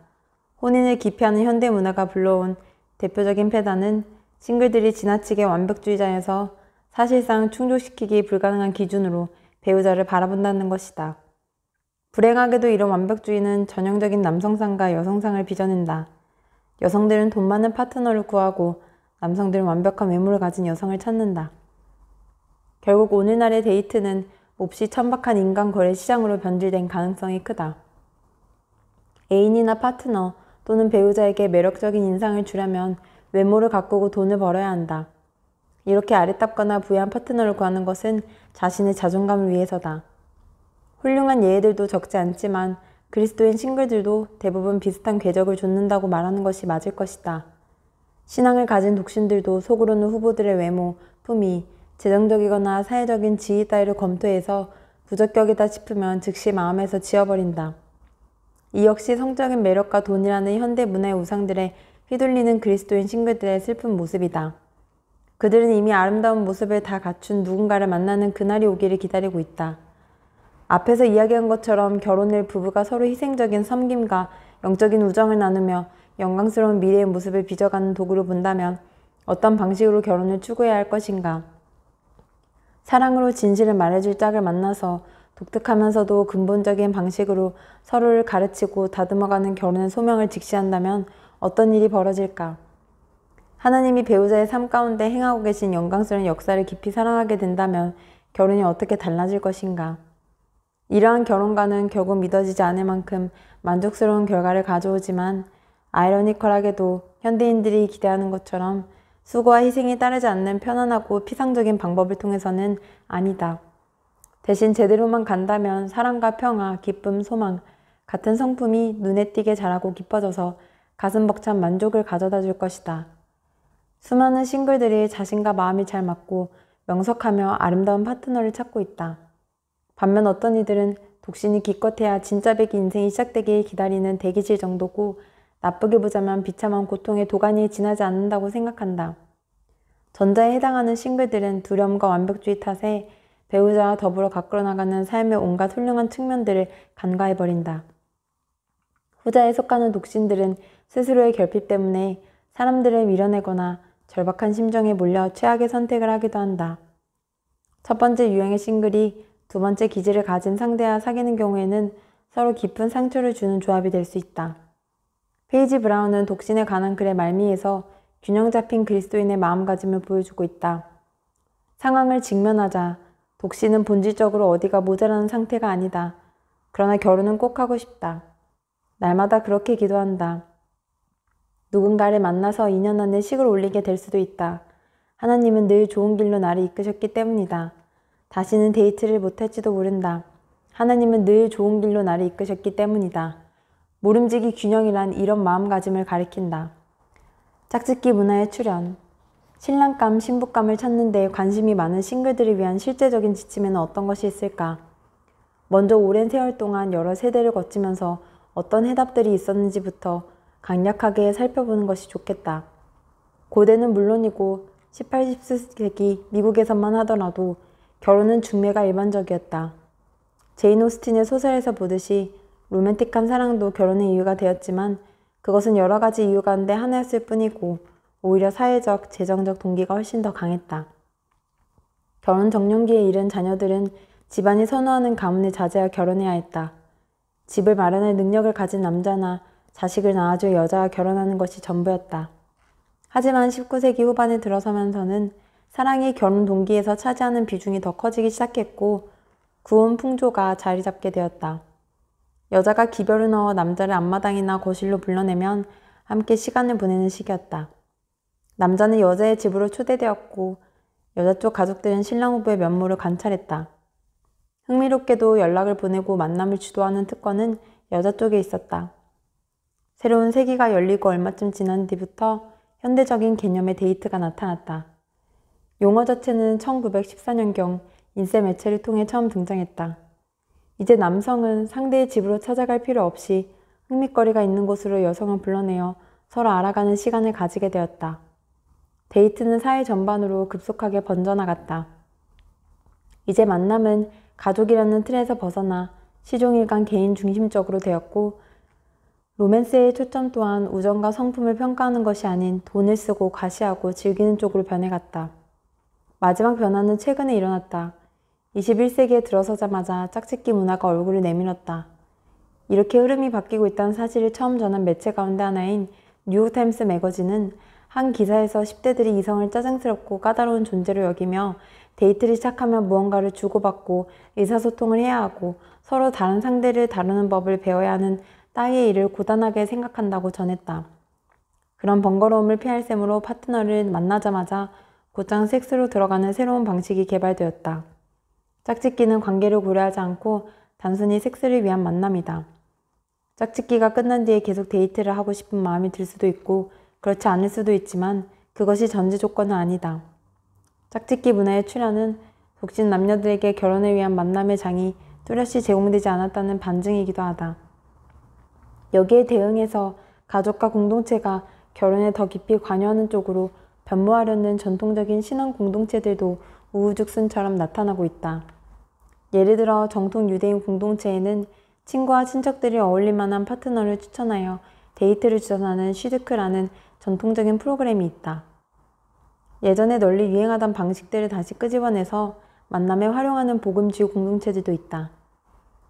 혼인을 기피하는 현대 문화가 불러온 대표적인 폐단은 싱글들이 지나치게 완벽주의자여서 사실상 충족시키기 불가능한 기준으로 배우자를 바라본다는 것이다. 불행하게도 이런 완벽주의는 전형적인 남성상과 여성상을 빚어낸다. 여성들은 돈 많은 파트너를 구하고 남성들은 완벽한 외모를 가진 여성을 찾는다. 결국 오늘날의 데이트는 몹시 천박한 인간 거래 시장으로 변질된 가능성이 크다. 애인이나 파트너 또는 배우자에게 매력적인 인상을 주려면 외모를 가꾸고 돈을 벌어야 한다. 이렇게 아리따거나 부유한 파트너를 구하는 것은 자신의 자존감을 위해서다. 훌륭한 예들도 적지 않지만 그리스도인 싱글들도 대부분 비슷한 궤적을 좇는다고 말하는 것이 맞을 것이다. 신앙을 가진 독신들도 속으로는 후보들의 외모, 품위, 재정적이거나 사회적인 지위 따위를 검토해서 부적격이다 싶으면 즉시 마음에서 지워버린다. 이 역시 성적인 매력과 돈이라는 현대 문화의 우상들에 휘둘리는 그리스도인 싱글들의 슬픈 모습이다. 그들은 이미 아름다운 모습을 다 갖춘 누군가를 만나는 그날이 오기를 기다리고 있다. 앞에서 이야기한 것처럼 결혼을 부부가 서로 희생적인 섬김과 영적인 우정을 나누며 영광스러운 미래의 모습을 빚어가는 도구로 본다면 어떤 방식으로 결혼을 추구해야 할 것인가? 사랑으로 진실을 말해줄 짝을 만나서 독특하면서도 근본적인 방식으로 서로를 가르치고 다듬어가는 결혼의 소명을 직시한다면 어떤 일이 벌어질까? 하나님이 배우자의 삶 가운데 행하고 계신 영광스러운 역사를 깊이 사랑하게 된다면 결혼이 어떻게 달라질 것인가? 이러한 결혼관은 결국 믿어지지 않을 만큼 만족스러운 결과를 가져오지만 아이러니컬하게도 현대인들이 기대하는 것처럼 수고와 희생이 따르지 않는 편안하고 피상적인 방법을 통해서는 아니다. 대신 제대로만 간다면 사랑과 평화, 기쁨, 소망 같은 성품이 눈에 띄게 자라고 깊어져서 가슴 벅찬 만족을 가져다 줄 것이다. 수많은 싱글들이 자신과 마음이 잘 맞고 명석하며 아름다운 파트너를 찾고 있다. 반면 어떤 이들은 독신이 기껏해야 진짜 백이 인생이 시작되길 기다리는 대기실 정도고 나쁘게 보자면 비참한 고통의 도가니에 지나지 않는다고 생각한다. 전자에 해당하는 싱글들은 두려움과 완벽주의 탓에 배우자와 더불어 가꾸어 나가는 삶의 온갖 훌륭한 측면들을 간과해버린다. 후자에 속하는 독신들은 스스로의 결핍 때문에 사람들을 밀어내거나 절박한 심정에 몰려 최악의 선택을 하기도 한다. 첫 번째 유형의 싱글이 두 번째 기질을 가진 상대와 사귀는 경우에는 서로 깊은 상처를 주는 조합이 될 수 있다. 페이지 브라운은 독신에 관한 글의 말미에서 균형 잡힌 그리스도인의 마음가짐을 보여주고 있다. 상황을 직면하자. 독신은 본질적으로 어디가 모자라는 상태가 아니다. 그러나 결혼은 꼭 하고 싶다. 날마다 그렇게 기도한다. 누군가를 만나서 2년 안에 식을 올리게 될 수도 있다. 하나님은 늘 좋은 길로 나를 이끄셨기 때문이다. 다시는 데이트를 못할지도 모른다. 하나님은 늘 좋은 길로 나를 이끄셨기 때문이다. 모름지기 균형이란 이런 마음가짐을 가리킨다. 짝짓기 문화의 출현. 신랑감, 신부감을 찾는 데 관심이 많은 싱글들을 위한 실제적인 지침에는 어떤 것이 있을까? 먼저 오랜 세월 동안 여러 세대를 거치면서 어떤 해답들이 있었는지부터 강력하게 살펴보는 것이 좋겠다. 고대는 물론이고 18, 19세기 미국에서만 하더라도 결혼은 중매가 일반적이었다. 제인 오스틴의 소설에서 보듯이 로맨틱한 사랑도 결혼의 이유가 되었지만 그것은 여러 가지 이유 가운데 하나였을 뿐이고 오히려 사회적, 재정적 동기가 훨씬 더 강했다. 결혼 정년기에 이른 자녀들은 집안이 선호하는 가문을 자제하여 결혼해야 했다. 집을 마련할 능력을 가진 남자나 자식을 낳아줄 여자와 결혼하는 것이 전부였다. 하지만 19세기 후반에 들어서면서는 사랑이 결혼 동기에서 차지하는 비중이 더 커지기 시작했고 구혼 풍조가 자리 잡게 되었다. 여자가 기별을 넣어 남자를 앞마당이나 거실로 불러내면 함께 시간을 보내는 시기였다. 남자는 여자의 집으로 초대되었고 여자 쪽 가족들은 신랑 후보의 면모를 관찰했다. 흥미롭게도 연락을 보내고 만남을 주도하는 특권은 여자 쪽에 있었다. 새로운 세기가 열리고 얼마쯤 지난 뒤부터 현대적인 개념의 데이트가 나타났다. 용어 자체는 1914년경 인쇄 매체를 통해 처음 등장했다. 이제 남성은 상대의 집으로 찾아갈 필요 없이 흥미거리가 있는 곳으로 여성을 불러내어 서로 알아가는 시간을 가지게 되었다. 데이트는 사회 전반으로 급속하게 번져나갔다. 이제 만남은 가족이라는 틀에서 벗어나 시종일관 개인 중심적으로 되었고, 로맨스의 초점 또한 우정과 성품을 평가하는 것이 아닌 돈을 쓰고 과시하고 즐기는 쪽으로 변해갔다. 마지막 변화는 최근에 일어났다. 21세기에 들어서자마자 짝짓기 문화가 얼굴을 내밀었다. 이렇게 흐름이 바뀌고 있다는 사실을 처음 전한 매체 가운데 하나인 뉴욕타임스 매거진은 한 기사에서 10대들이 이성을 짜증스럽고 까다로운 존재로 여기며 데이트를 시작하면 무언가를 주고받고 의사소통을 해야 하고 서로 다른 상대를 다루는 법을 배워야 하는 따위의 일을 고단하게 생각한다고 전했다. 그런 번거로움을 피할 셈으로 파트너를 만나자마자 곧장 섹스로 들어가는 새로운 방식이 개발되었다. 짝짓기는 관계를 고려하지 않고 단순히 섹스를 위한 만남이다. 짝짓기가 끝난 뒤에 계속 데이트를 하고 싶은 마음이 들 수도 있고 그렇지 않을 수도 있지만 그것이 전제 조건은 아니다. 짝짓기 문화의 출현은 독신 남녀들에게 결혼을 위한 만남의 장이 뚜렷이 제공되지 않았다는 반증이기도 하다. 여기에 대응해서 가족과 공동체가 결혼에 더 깊이 관여하는 쪽으로 변모하려는 전통적인 신앙 공동체들도 우후죽순처럼 나타나고 있다. 예를 들어 정통 유대인 공동체에는 친구와 친척들이 어울릴 만한 파트너를 추천하여 데이트를 주선하는 쉬드크라는 전통적인 프로그램이 있다. 예전에 널리 유행하던 방식들을 다시 끄집어내서 만남에 활용하는 복음주의 공동체들도 있다.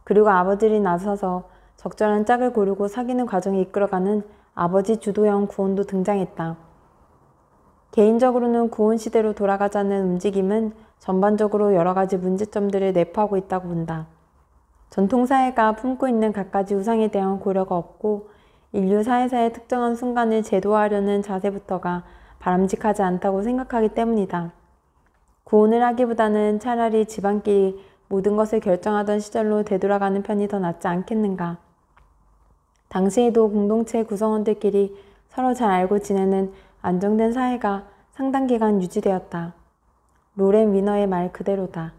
그리고 아버지들이 나서서 적절한 짝을 고르고 사귀는 과정을 이끌어가는 아버지 주도형 구혼도 등장했다. 개인적으로는 구혼 시대로 돌아가자는 움직임은 전반적으로 여러 가지 문제점들을 내포하고 있다고 본다. 전통사회가 품고 있는 갖가지 우상에 대한 고려가 없고 인류 사회사의 특정한 순간을 제도화하려는 자세부터가 바람직하지 않다고 생각하기 때문이다. 구혼을 하기보다는 차라리 집안끼리 모든 것을 결정하던 시절로 되돌아가는 편이 더 낫지 않겠는가. 당시에도 공동체 구성원들끼리 서로 잘 알고 지내는 안정된 사회가 상당 기간 유지되었다. 로렌 위너의 말 그대로다.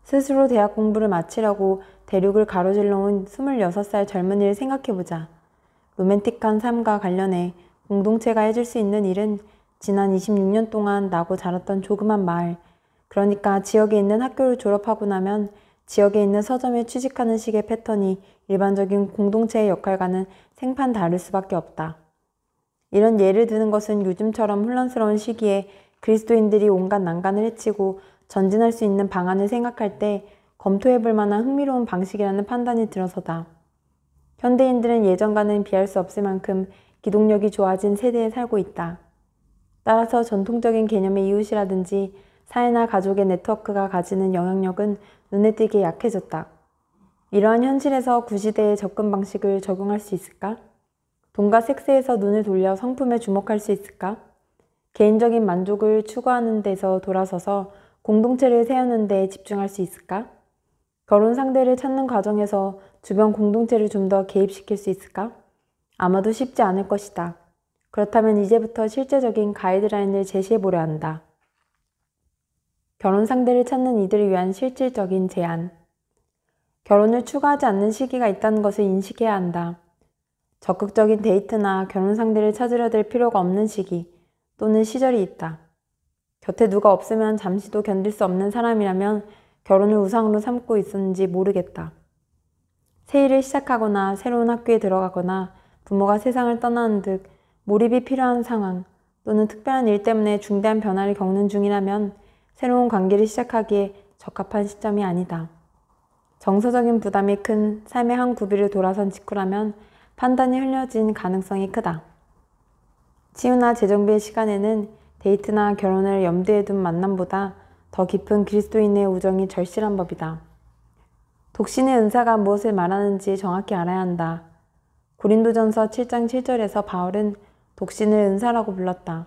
스스로 대학 공부를 마치려고 대륙을 가로질러 온 26살 젊은이를 생각해보자. 로맨틱한 삶과 관련해 공동체가 해줄 수 있는 일은 지난 26년 동안 나고 자랐던 조그만 마을, 그러니까 지역에 있는 학교를 졸업하고 나면 지역에 있는 서점에 취직하는 식의 패턴이 일반적인 공동체의 역할과는 생판 다를 수밖에 없다. 이런 예를 드는 것은 요즘처럼 혼란스러운 시기에 그리스도인들이 온갖 난간을 헤치고 전진할 수 있는 방안을 생각할 때 검토해볼 만한 흥미로운 방식이라는 판단이 들어서다. 현대인들은 예전과는 비할 수 없을 만큼 기동력이 좋아진 세대에 살고 있다. 따라서 전통적인 개념의 이웃이라든지 사회나 가족의 네트워크가 가지는 영향력은 눈에 띄게 약해졌다. 이러한 현실에서 구시대의 접근 방식을 적용할 수 있을까? 돈과 섹스에서 눈을 돌려 성품에 주목할 수 있을까? 개인적인 만족을 추구하는 데서 돌아서서 공동체를 세우는 데 집중할 수 있을까? 결혼 상대를 찾는 과정에서 주변 공동체를 좀 더 개입시킬 수 있을까? 아마도 쉽지 않을 것이다. 그렇다면 이제부터 실제적인 가이드라인을 제시해보려 한다. 결혼 상대를 찾는 이들을 위한 실질적인 제안. 결혼을 추구하지 않는 시기가 있다는 것을 인식해야 한다. 적극적인 데이트나 결혼 상대를 찾으려 들 필요가 없는 시기 또는 시절이 있다. 곁에 누가 없으면 잠시도 견딜 수 없는 사람이라면 결혼을 우상으로 삼고 있었는지 모르겠다. 새 일을 시작하거나 새로운 학교에 들어가거나 부모가 세상을 떠나는 듯 몰입이 필요한 상황 또는 특별한 일 때문에 중대한 변화를 겪는 중이라면 새로운 관계를 시작하기에 적합한 시점이 아니다. 정서적인 부담이 큰 삶의 한 구비를 돌아선 직후라면 판단이 흘려진 가능성이 크다. 치유나 재정비의 시간에는 데이트나 결혼을 염두에 둔 만남보다 더 깊은 그리스도인의 우정이 절실한 법이다. 독신의 은사가 무엇을 말하는지 정확히 알아야 한다. 고린도전서 7장 7절에서 바울은 독신을 은사라고 불렀다.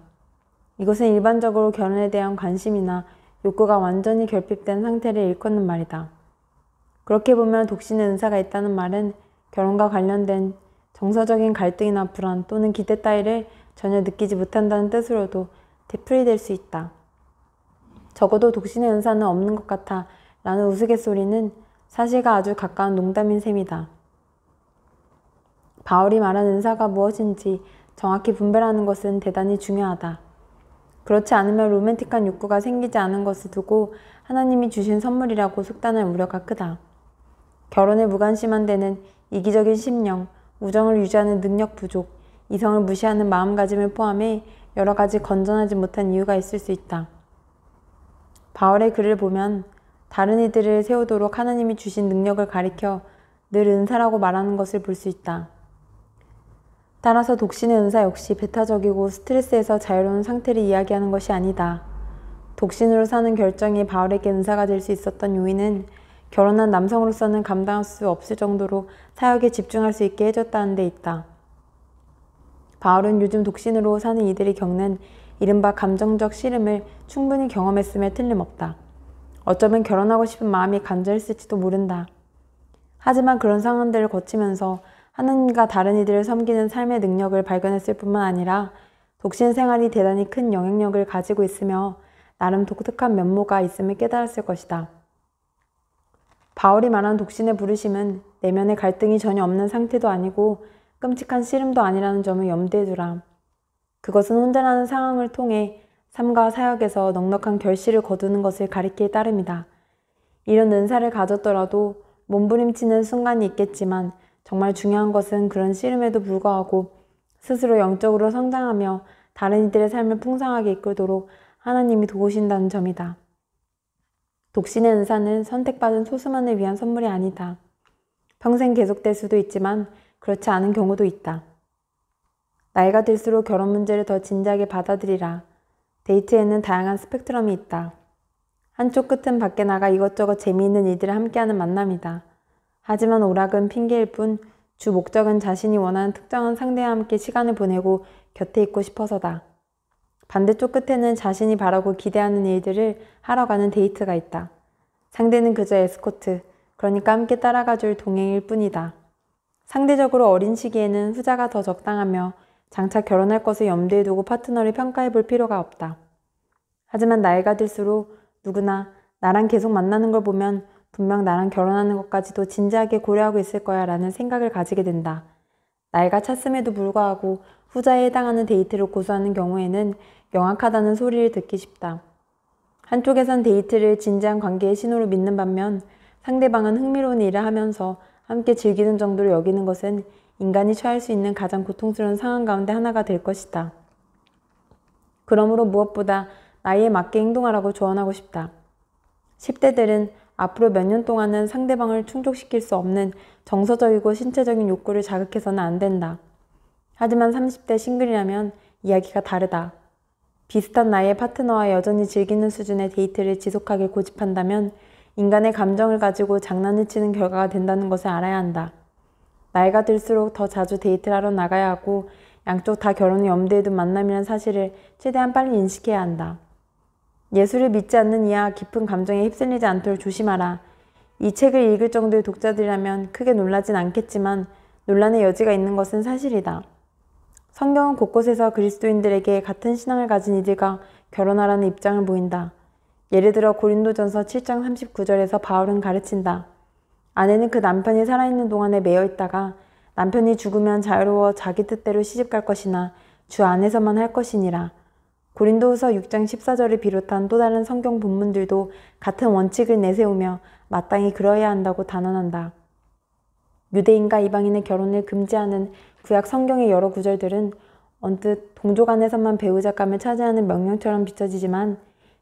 이것은 일반적으로 결혼에 대한 관심이나 욕구가 완전히 결핍된 상태를 일컫는 말이다. 그렇게 보면 독신의 은사가 있다는 말은 결혼과 관련된 정서적인 갈등이나 불안 또는 기대 따위를 전혀 느끼지 못한다는 뜻으로도 되풀이될 수 있다. 적어도 독신의 은사는 없는 것 같아 라는 우스갯소리는 사실과 아주 가까운 농담인 셈이다. 바울이 말한 은사가 무엇인지 정확히 분별하는 것은 대단히 중요하다. 그렇지 않으면 로맨틱한 욕구가 생기지 않은 것을 두고 하나님이 주신 선물이라고 속단할 우려가 크다. 결혼에 무관심한 데는 이기적인 심령, 우정을 유지하는 능력 부족, 이성을 무시하는 마음가짐을 포함해 여러 가지 건전하지 못한 이유가 있을 수 있다. 바울의 글을 보면 다른 이들을 세우도록 하나님이 주신 능력을 가리켜 늘 은사라고 말하는 것을 볼 수 있다. 따라서 독신의 은사 역시 배타적이고 스트레스에서 자유로운 상태를 이야기하는 것이 아니다. 독신으로 사는 결정이 바울에게 은사가 될 수 있었던 요인은 결혼한 남성으로서는 감당할 수 없을 정도로 사역에 집중할 수 있게 해줬다는 데 있다. 바울은 요즘 독신으로 사는 이들이 겪는 이른바 감정적 씨름을 충분히 경험했음에 틀림없다. 어쩌면 결혼하고 싶은 마음이 간절했을지도 모른다. 하지만 그런 상황들을 거치면서 하나님과 다른 이들을 섬기는 삶의 능력을 발견했을 뿐만 아니라 독신 생활이 대단히 큰 영향력을 가지고 있으며 나름 독특한 면모가 있음을 깨달았을 것이다. 바울이 말한 독신의 부르심은 내면의 갈등이 전혀 없는 상태도 아니고 끔찍한 씨름도 아니라는 점을 염두에 두라. 그것은 혼자라는 상황을 통해 삶과 사역에서 넉넉한 결실을 거두는 것을 가리킬 따름이다. 이런 은사를 가졌더라도 몸부림치는 순간이 있겠지만 정말 중요한 것은 그런 씨름에도 불구하고 스스로 영적으로 성장하며 다른 이들의 삶을 풍성하게 이끌도록 하나님이 도우신다는 점이다. 독신의 은사는 선택받은 소수만을 위한 선물이 아니다. 평생 계속될 수도 있지만 그렇지 않은 경우도 있다. 나이가 들수록 결혼 문제를 더 진지하게 받아들이라. 데이트에는 다양한 스펙트럼이 있다. 한쪽 끝은 밖에 나가 이것저것 재미있는 이들을 함께하는 만남이다. 하지만 오락은 핑계일 뿐 주 목적은 자신이 원하는 특정한 상대와 함께 시간을 보내고 곁에 있고 싶어서다. 반대쪽 끝에는 자신이 바라고 기대하는 일들을 하러 가는 데이트가 있다. 상대는 그저 에스코트, 그러니까 함께 따라가줄 동행일 뿐이다. 상대적으로 어린 시기에는 후자가 더 적당하며 장차 결혼할 것을 염두에 두고 파트너를 평가해 볼 필요가 없다. 하지만 나이가 들수록 누구나 나랑 계속 만나는 걸 보면 분명 나랑 결혼하는 것까지도 진지하게 고려하고 있을 거야 라는 생각을 가지게 된다. 나이가 찼음에도 불구하고 후자에 해당하는 데이트를 고수하는 경우에는 명확하다는 소리를 듣기 쉽다. 한쪽에선 데이트를 진지한 관계의 신호로 믿는 반면 상대방은 흥미로운 일을 하면서 함께 즐기는 정도로 여기는 것은 인간이 처할 수 있는 가장 고통스러운 상황 가운데 하나가 될 것이다. 그러므로 무엇보다 나이에 맞게 행동하라고 조언하고 싶다. 10대들은 앞으로 몇 년 동안은 상대방을 충족시킬 수 없는 정서적이고 신체적인 욕구를 자극해서는 안 된다. 하지만 30대 싱글이라면 이야기가 다르다. 비슷한 나이의 파트너와 여전히 즐기는 수준의 데이트를 지속하게 고집한다면 인간의 감정을 가지고 장난을 치는 결과가 된다는 것을 알아야 한다. 나이가 들수록 더 자주 데이트를 하러 나가야 하고 양쪽 다 결혼을 염두에 둔 만남이라는 사실을 최대한 빨리 인식해야 한다. 예수를 믿지 않는 이하 깊은 감정에 휩쓸리지 않도록 조심하라. 이 책을 읽을 정도의 독자들이라면 크게 놀라진 않겠지만 논란의 여지가 있는 것은 사실이다. 성경은 곳곳에서 그리스도인들에게 같은 신앙을 가진 이들과 결혼하라는 입장을 보인다. 예를 들어 고린도전서 7장 39절에서 바울은 가르친다. 아내는 그 남편이 살아있는 동안에 매여 있다가 남편이 죽으면 자유로워 자기 뜻대로 시집갈 것이나 주 안에서만 할 것이니라. 고린도후서 6장 14절을 비롯한 또 다른 성경 본문들도 같은 원칙을 내세우며 마땅히 그러해야 한다고 단언한다. 유대인과 이방인의 결혼을 금지하는 구약 성경의 여러 구절들은 언뜻 동족 안에서만 배우자감을 차지하는 명령처럼 비춰지지만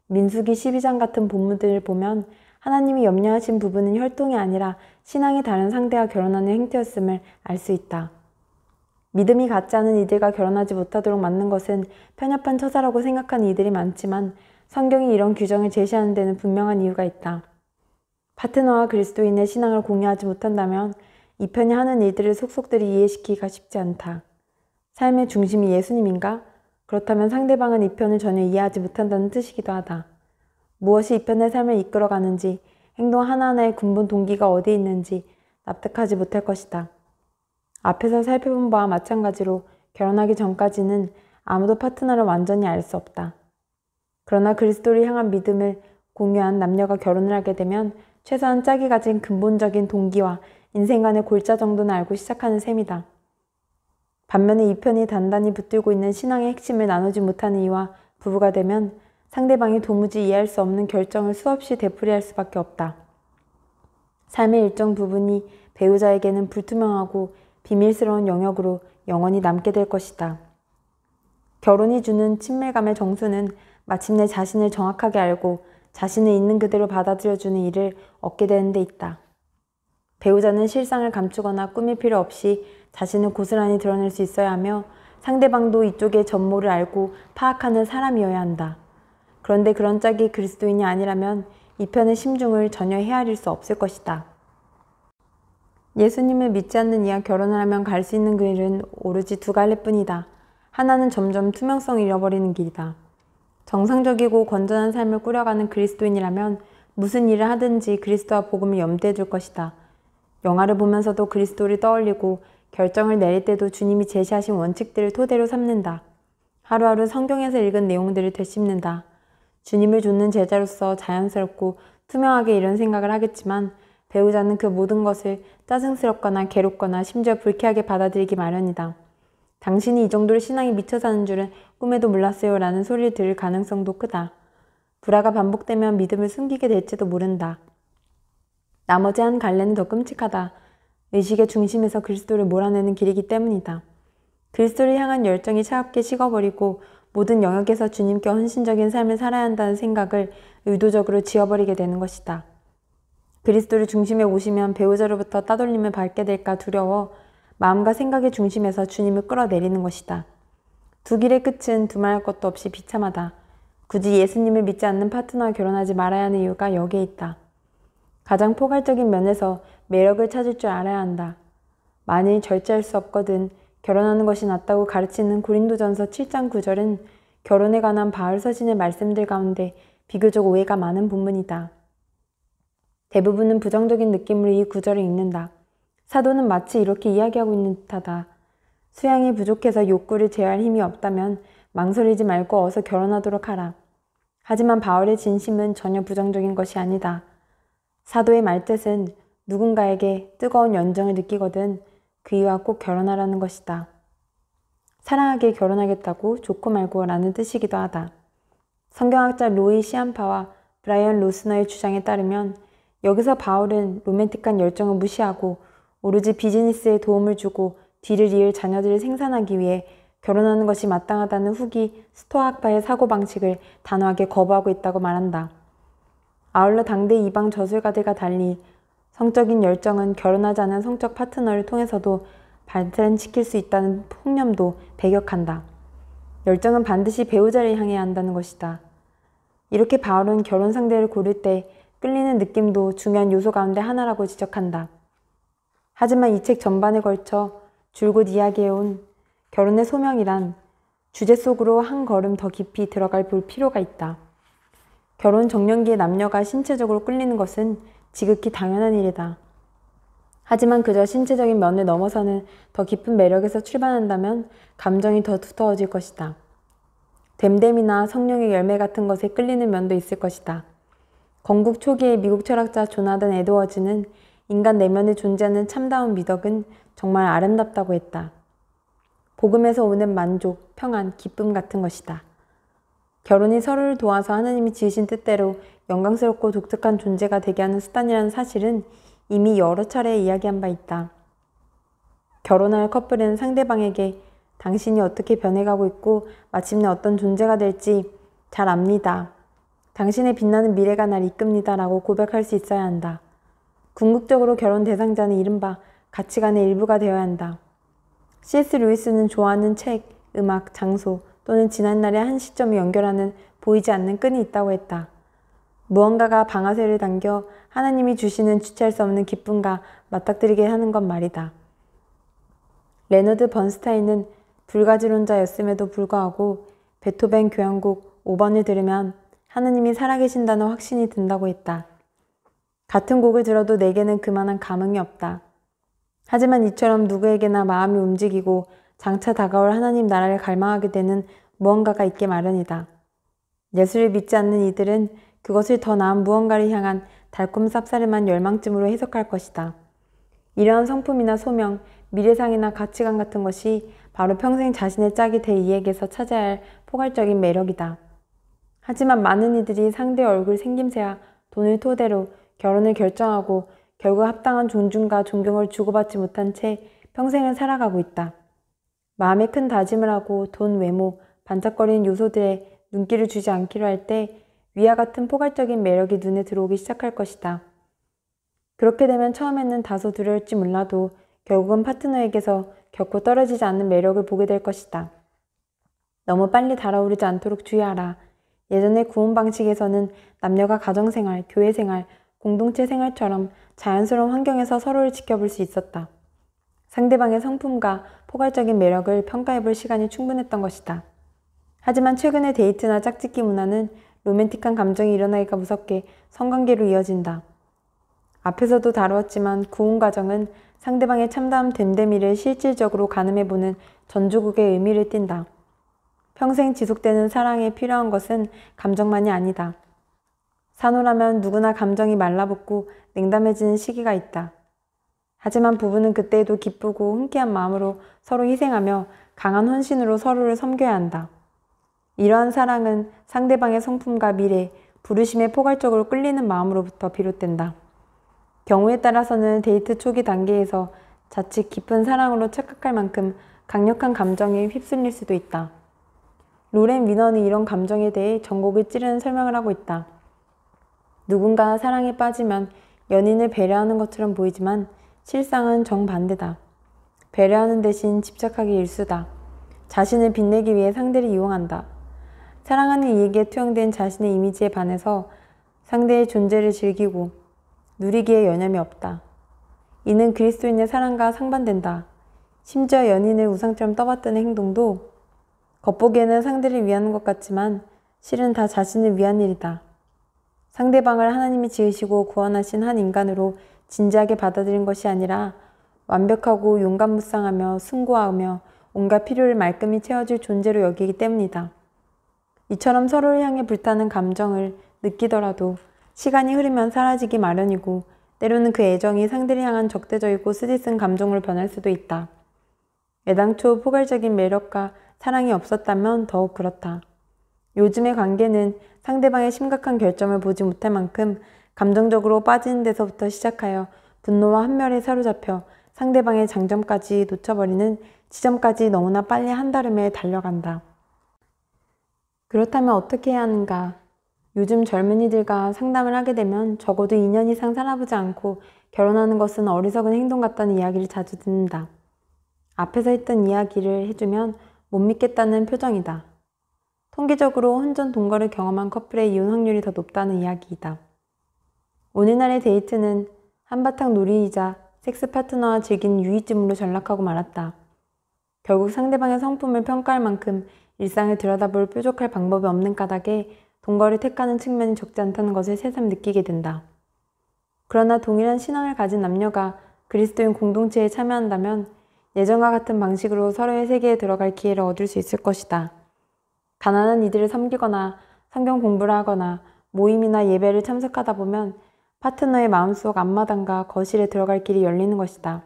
민수기 12장 같은 본문들을 보면 하나님이 염려하신 부분은 혈통이 아니라 신앙이 다른 상대와 결혼하는 행태였음을 알 수 있다. 믿음이 같지 않은 이들과 결혼하지 못하도록 막는 것은 편협한 처사라고 생각하는 이들이 많지만 성경이 이런 규정을 제시하는 데는 분명한 이유가 있다. 파트너와 그리스도인의 신앙을 공유하지 못한다면 이 편이 하는 일들을 속속들이 이해시키기가 쉽지 않다. 삶의 중심이 예수님인가? 그렇다면 상대방은 이 편을 전혀 이해하지 못한다는 뜻이기도 하다. 무엇이 이 편의 삶을 이끌어가는지, 행동 하나하나의 근본 동기가 어디에 있는지 납득하지 못할 것이다. 앞에서 살펴본 바와 마찬가지로 결혼하기 전까지는 아무도 파트너를 완전히 알 수 없다. 그러나 그리스도를 향한 믿음을 공유한 남녀가 결혼을 하게 되면 최소한 짝이 가진 근본적인 동기와 인생관의 골자 정도는 알고 시작하는 셈이다. 반면에 이 편이 단단히 붙들고 있는 신앙의 핵심을 나누지 못하는 이와 부부가 되면 상대방이 도무지 이해할 수 없는 결정을 수없이 되풀이할 수밖에 없다. 삶의 일정 부분이 배우자에게는 불투명하고 비밀스러운 영역으로 영원히 남게 될 것이다. 결혼이 주는 친밀감의 정수는 마침내 자신을 정확하게 알고 자신을 있는 그대로 받아들여주는 일을 얻게 되는 데 있다. 배우자는 실상을 감추거나 꾸밀 필요 없이 자신을 고스란히 드러낼 수 있어야 하며 상대방도 이쪽의 전모를 알고 파악하는 사람이어야 한다. 그런데 그런 짝이 그리스도인이 아니라면 이 편의 심중을 전혀 헤아릴 수 없을 것이다. 예수님을 믿지 않는 이와 결혼을 하면 갈 수 있는 길은 오로지 두 갈래뿐이다. 하나는 점점 투명성을 잃어버리는 길이다. 정상적이고 건전한 삶을 꾸려가는 그리스도인이라면 무슨 일을 하든지 그리스도와 복음을 염두에 둘 것이다. 영화를 보면서도 그리스도를 떠올리고 결정을 내릴 때도 주님이 제시하신 원칙들을 토대로 삼는다. 하루하루 성경에서 읽은 내용들을 되씹는다. 주님을 좇는 제자로서 자연스럽고 투명하게 이런 생각을 하겠지만 배우자는 그 모든 것을 짜증스럽거나 괴롭거나 심지어 불쾌하게 받아들이기 마련이다. 당신이 이 정도로 신앙이 미쳐 사는 줄은 꿈에도 몰랐어요 라는 소리를 들을 가능성도 크다. 불화가 반복되면 믿음을 숨기게 될지도 모른다. 나머지 한 갈래는 더 끔찍하다. 의식의 중심에서 그리스도를 몰아내는 길이기 때문이다. 그리스도를 향한 열정이 차갑게 식어버리고 모든 영역에서 주님께 헌신적인 삶을 살아야 한다는 생각을 의도적으로 지워버리게 되는 것이다. 그리스도를 중심에 오시면 배우자로부터 따돌림을 받게 될까 두려워 마음과 생각의 중심에서 주님을 끌어내리는 것이다. 두 길의 끝은 두말할 것도 없이 비참하다. 굳이 예수님을 믿지 않는 파트너와 결혼하지 말아야 하는 이유가 여기에 있다. 가장 포괄적인 면에서 매력을 찾을 줄 알아야 한다. 만일 절제할 수 없거든 결혼하는 것이 낫다고 가르치는 고린도전서 7장 9절은 결혼에 관한 바울 서신의 말씀들 가운데 비교적 오해가 많은 본문이다. 대부분은 부정적인 느낌으로 이 구절을 읽는다. 사도는 마치 이렇게 이야기하고 있는 듯하다. 수양이 부족해서 욕구를 제어할 힘이 없다면 망설이지 말고 어서 결혼하도록 하라. 하지만 바울의 진심은 전혀 부정적인 것이 아니다. 사도의 말뜻은 누군가에게 뜨거운 연정을 느끼거든 그이와 꼭 결혼하라는 것이다. 사랑하게 결혼하겠다고 좋고 말고 라는 뜻이기도 하다. 성경학자 로이 시안파와 브라이언 로스너의 주장에 따르면 여기서 바울은 로맨틱한 열정을 무시하고 오로지 비즈니스에 도움을 주고 뒤를 이을 자녀들을 생산하기 위해 결혼하는 것이 마땅하다는 후기 스토아학파의 사고방식을 단호하게 거부하고 있다고 말한다. 아울러 당대 이방 저술가들과 달리 성적인 열정은 결혼하지 않은 성적 파트너를 통해서도 발전시킬 수 있다는 폭념도 배격한다. 열정은 반드시 배우자를 향해야 한다는 것이다. 이렇게 바울은 결혼 상대를 고를 때 끌리는 느낌도 중요한 요소 가운데 하나라고 지적한다. 하지만 이 책 전반에 걸쳐 줄곧 이야기해온 결혼의 소명이란 주제 속으로 한 걸음 더 깊이 들어갈 볼 필요가 있다. 결혼 정년기의 남녀가 신체적으로 끌리는 것은 지극히 당연한 일이다. 하지만 그저 신체적인 면을 넘어서는 더 깊은 매력에서 출발한다면 감정이 더 두터워질 것이다. 됨됨이나 성령의 열매 같은 것에 끌리는 면도 있을 것이다. 건국 초기의 미국 철학자 조나단 에드워즈는 인간 내면에 존재하는 참다운 미덕은 정말 아름답다고 했다. 복음에서 오는 만족, 평안, 기쁨 같은 것이다. 결혼이 서로를 도와서 하나님이 지으신 뜻대로 영광스럽고 독특한 존재가 되게 하는 수단이라는 사실은 이미 여러 차례 이야기한 바 있다. 결혼할 커플은 상대방에게 당신이 어떻게 변해가고 있고 마침내 어떤 존재가 될지 잘 압니다. 당신의 빛나는 미래가 날 이끕니다. 라고 고백할 수 있어야 한다. 궁극적으로 결혼 대상자는 이른바 가치관의 일부가 되어야 한다. C.S. 루이스는 좋아하는 책, 음악, 장소 또는 지난날의 한 시점을 연결하는 보이지 않는 끈이 있다고 했다. 무언가가 방아쇠를 당겨 하나님이 주시는 주체할 수 없는 기쁨과 맞닥뜨리게 하는 건 말이다. 레너드 번스타인은 불가지론자였음에도 불구하고 베토벤 교향곡 5번을 들으면 하나님이 살아계신다는 확신이 든다고 했다. 같은 곡을 들어도 내게는 그만한 감흥이 없다. 하지만 이처럼 누구에게나 마음이 움직이고 장차 다가올 하나님 나라를 갈망하게 되는 무언가가 있게 마련이다. 예수를 믿지 않는 이들은 그것을 더 나은 무언가를 향한 달콤 쌉싸름한 열망쯤으로 해석할 것이다. 이러한 성품이나 소명, 미래상이나 가치관 같은 것이 바로 평생 자신의 짝이 될 이에게서 찾아야 할 포괄적인 매력이다. 하지만 많은 이들이 상대의 얼굴 생김새와 돈을 토대로 결혼을 결정하고 결국 합당한 존중과 존경을 주고받지 못한 채 평생을 살아가고 있다. 마음에 큰 다짐을 하고 돈, 외모, 반짝거리는 요소들에 눈길을 주지 않기로 할 때 위와 같은 포괄적인 매력이 눈에 들어오기 시작할 것이다. 그렇게 되면 처음에는 다소 두려울지 몰라도 결국은 파트너에게서 결코 떨어지지 않는 매력을 보게 될 것이다. 너무 빨리 달아오르지 않도록 주의하라. 예전의 구혼 방식에서는 남녀가 가정생활, 교회생활, 공동체 생활처럼 자연스러운 환경에서 서로를 지켜볼 수 있었다. 상대방의 성품과 포괄적인 매력을 평가해볼 시간이 충분했던 것이다. 하지만 최근의 데이트나 짝짓기 문화는 로맨틱한 감정이 일어나기가 무섭게 성관계로 이어진다. 앞에서도 다루었지만 구혼 과정은 상대방의 참다운 됨됨이를 실질적으로 가늠해보는 전주국의 의미를 띈다. 평생 지속되는 사랑에 필요한 것은 감정만이 아니다. 산호라면 누구나 감정이 말라붙고 냉담해지는 시기가 있다. 하지만 부부는 그때에도 기쁘고 흔쾌한 마음으로 서로 희생하며 강한 헌신으로 서로를 섬겨야 한다. 이러한 사랑은 상대방의 성품과 미래, 부르심에 포괄적으로 끌리는 마음으로부터 비롯된다. 경우에 따라서는 데이트 초기 단계에서 자칫 깊은 사랑으로 착각할 만큼 강력한 감정에 휩쓸릴 수도 있다. 로렌 위너는 이런 감정에 대해 전곡을 찌르는 설명을 하고 있다. 누군가 사랑에 빠지면 연인을 배려하는 것처럼 보이지만 실상은 정반대다. 배려하는 대신 집착하기 일수다. 자신을 빛내기 위해 상대를 이용한다. 사랑하는 이에게 투영된 자신의 이미지에 반해서 상대의 존재를 즐기고 누리기에 여념이 없다. 이는 그리스도인의 사랑과 상반된다. 심지어 연인을 우상처럼 떠받드는 행동도 겉보기에는 상대를 위하는 것 같지만 실은 다 자신을 위한 일이다. 상대방을 하나님이 지으시고 구원하신 한 인간으로 진지하게 받아들인 것이 아니라 완벽하고 용감무쌍하며 숭고하며 온갖 필요를 말끔히 채워줄 존재로 여기기 때문이다. 이처럼 서로를 향해 불타는 감정을 느끼더라도 시간이 흐르면 사라지기 마련이고 때로는 그 애정이 상대를 향한 적대적이고 쓰디쓴 감정으로 변할 수도 있다. 애당초 포괄적인 매력과 사랑이 없었다면 더욱 그렇다. 요즘의 관계는 상대방의 심각한 결점을 보지 못할 만큼 감정적으로 빠지는 데서부터 시작하여 분노와 한멸에 사로잡혀 상대방의 장점까지 놓쳐버리는 지점까지 너무나 빨리 한달음에 달려간다. 그렇다면 어떻게 해야 하는가? 요즘 젊은이들과 상담을 하게 되면 적어도 2년 이상 살아보지 않고 결혼하는 것은 어리석은 행동 같다는 이야기를 자주 듣는다. 앞에서 했던 이야기를 해주면 못 믿겠다는 표정이다. 통계적으로 혼전 동거를 경험한 커플의 이혼 확률이 더 높다는 이야기이다. 오늘날의 데이트는 한바탕 놀이이자 섹스 파트너와 즐기는 유의쯤으로 전락하고 말았다. 결국 상대방의 성품을 평가할 만큼 일상을 들여다볼 뾰족할 방법이 없는 까닭에 동거를 택하는 측면이 적지 않다는 것을 새삼 느끼게 된다. 그러나 동일한 신앙을 가진 남녀가 그리스도인 공동체에 참여한다면 예전과 같은 방식으로 서로의 세계에 들어갈 기회를 얻을 수 있을 것이다. 가난한 이들을 섬기거나 성경 공부를 하거나 모임이나 예배를 참석하다 보면 파트너의 마음속 앞마당과 거실에 들어갈 길이 열리는 것이다.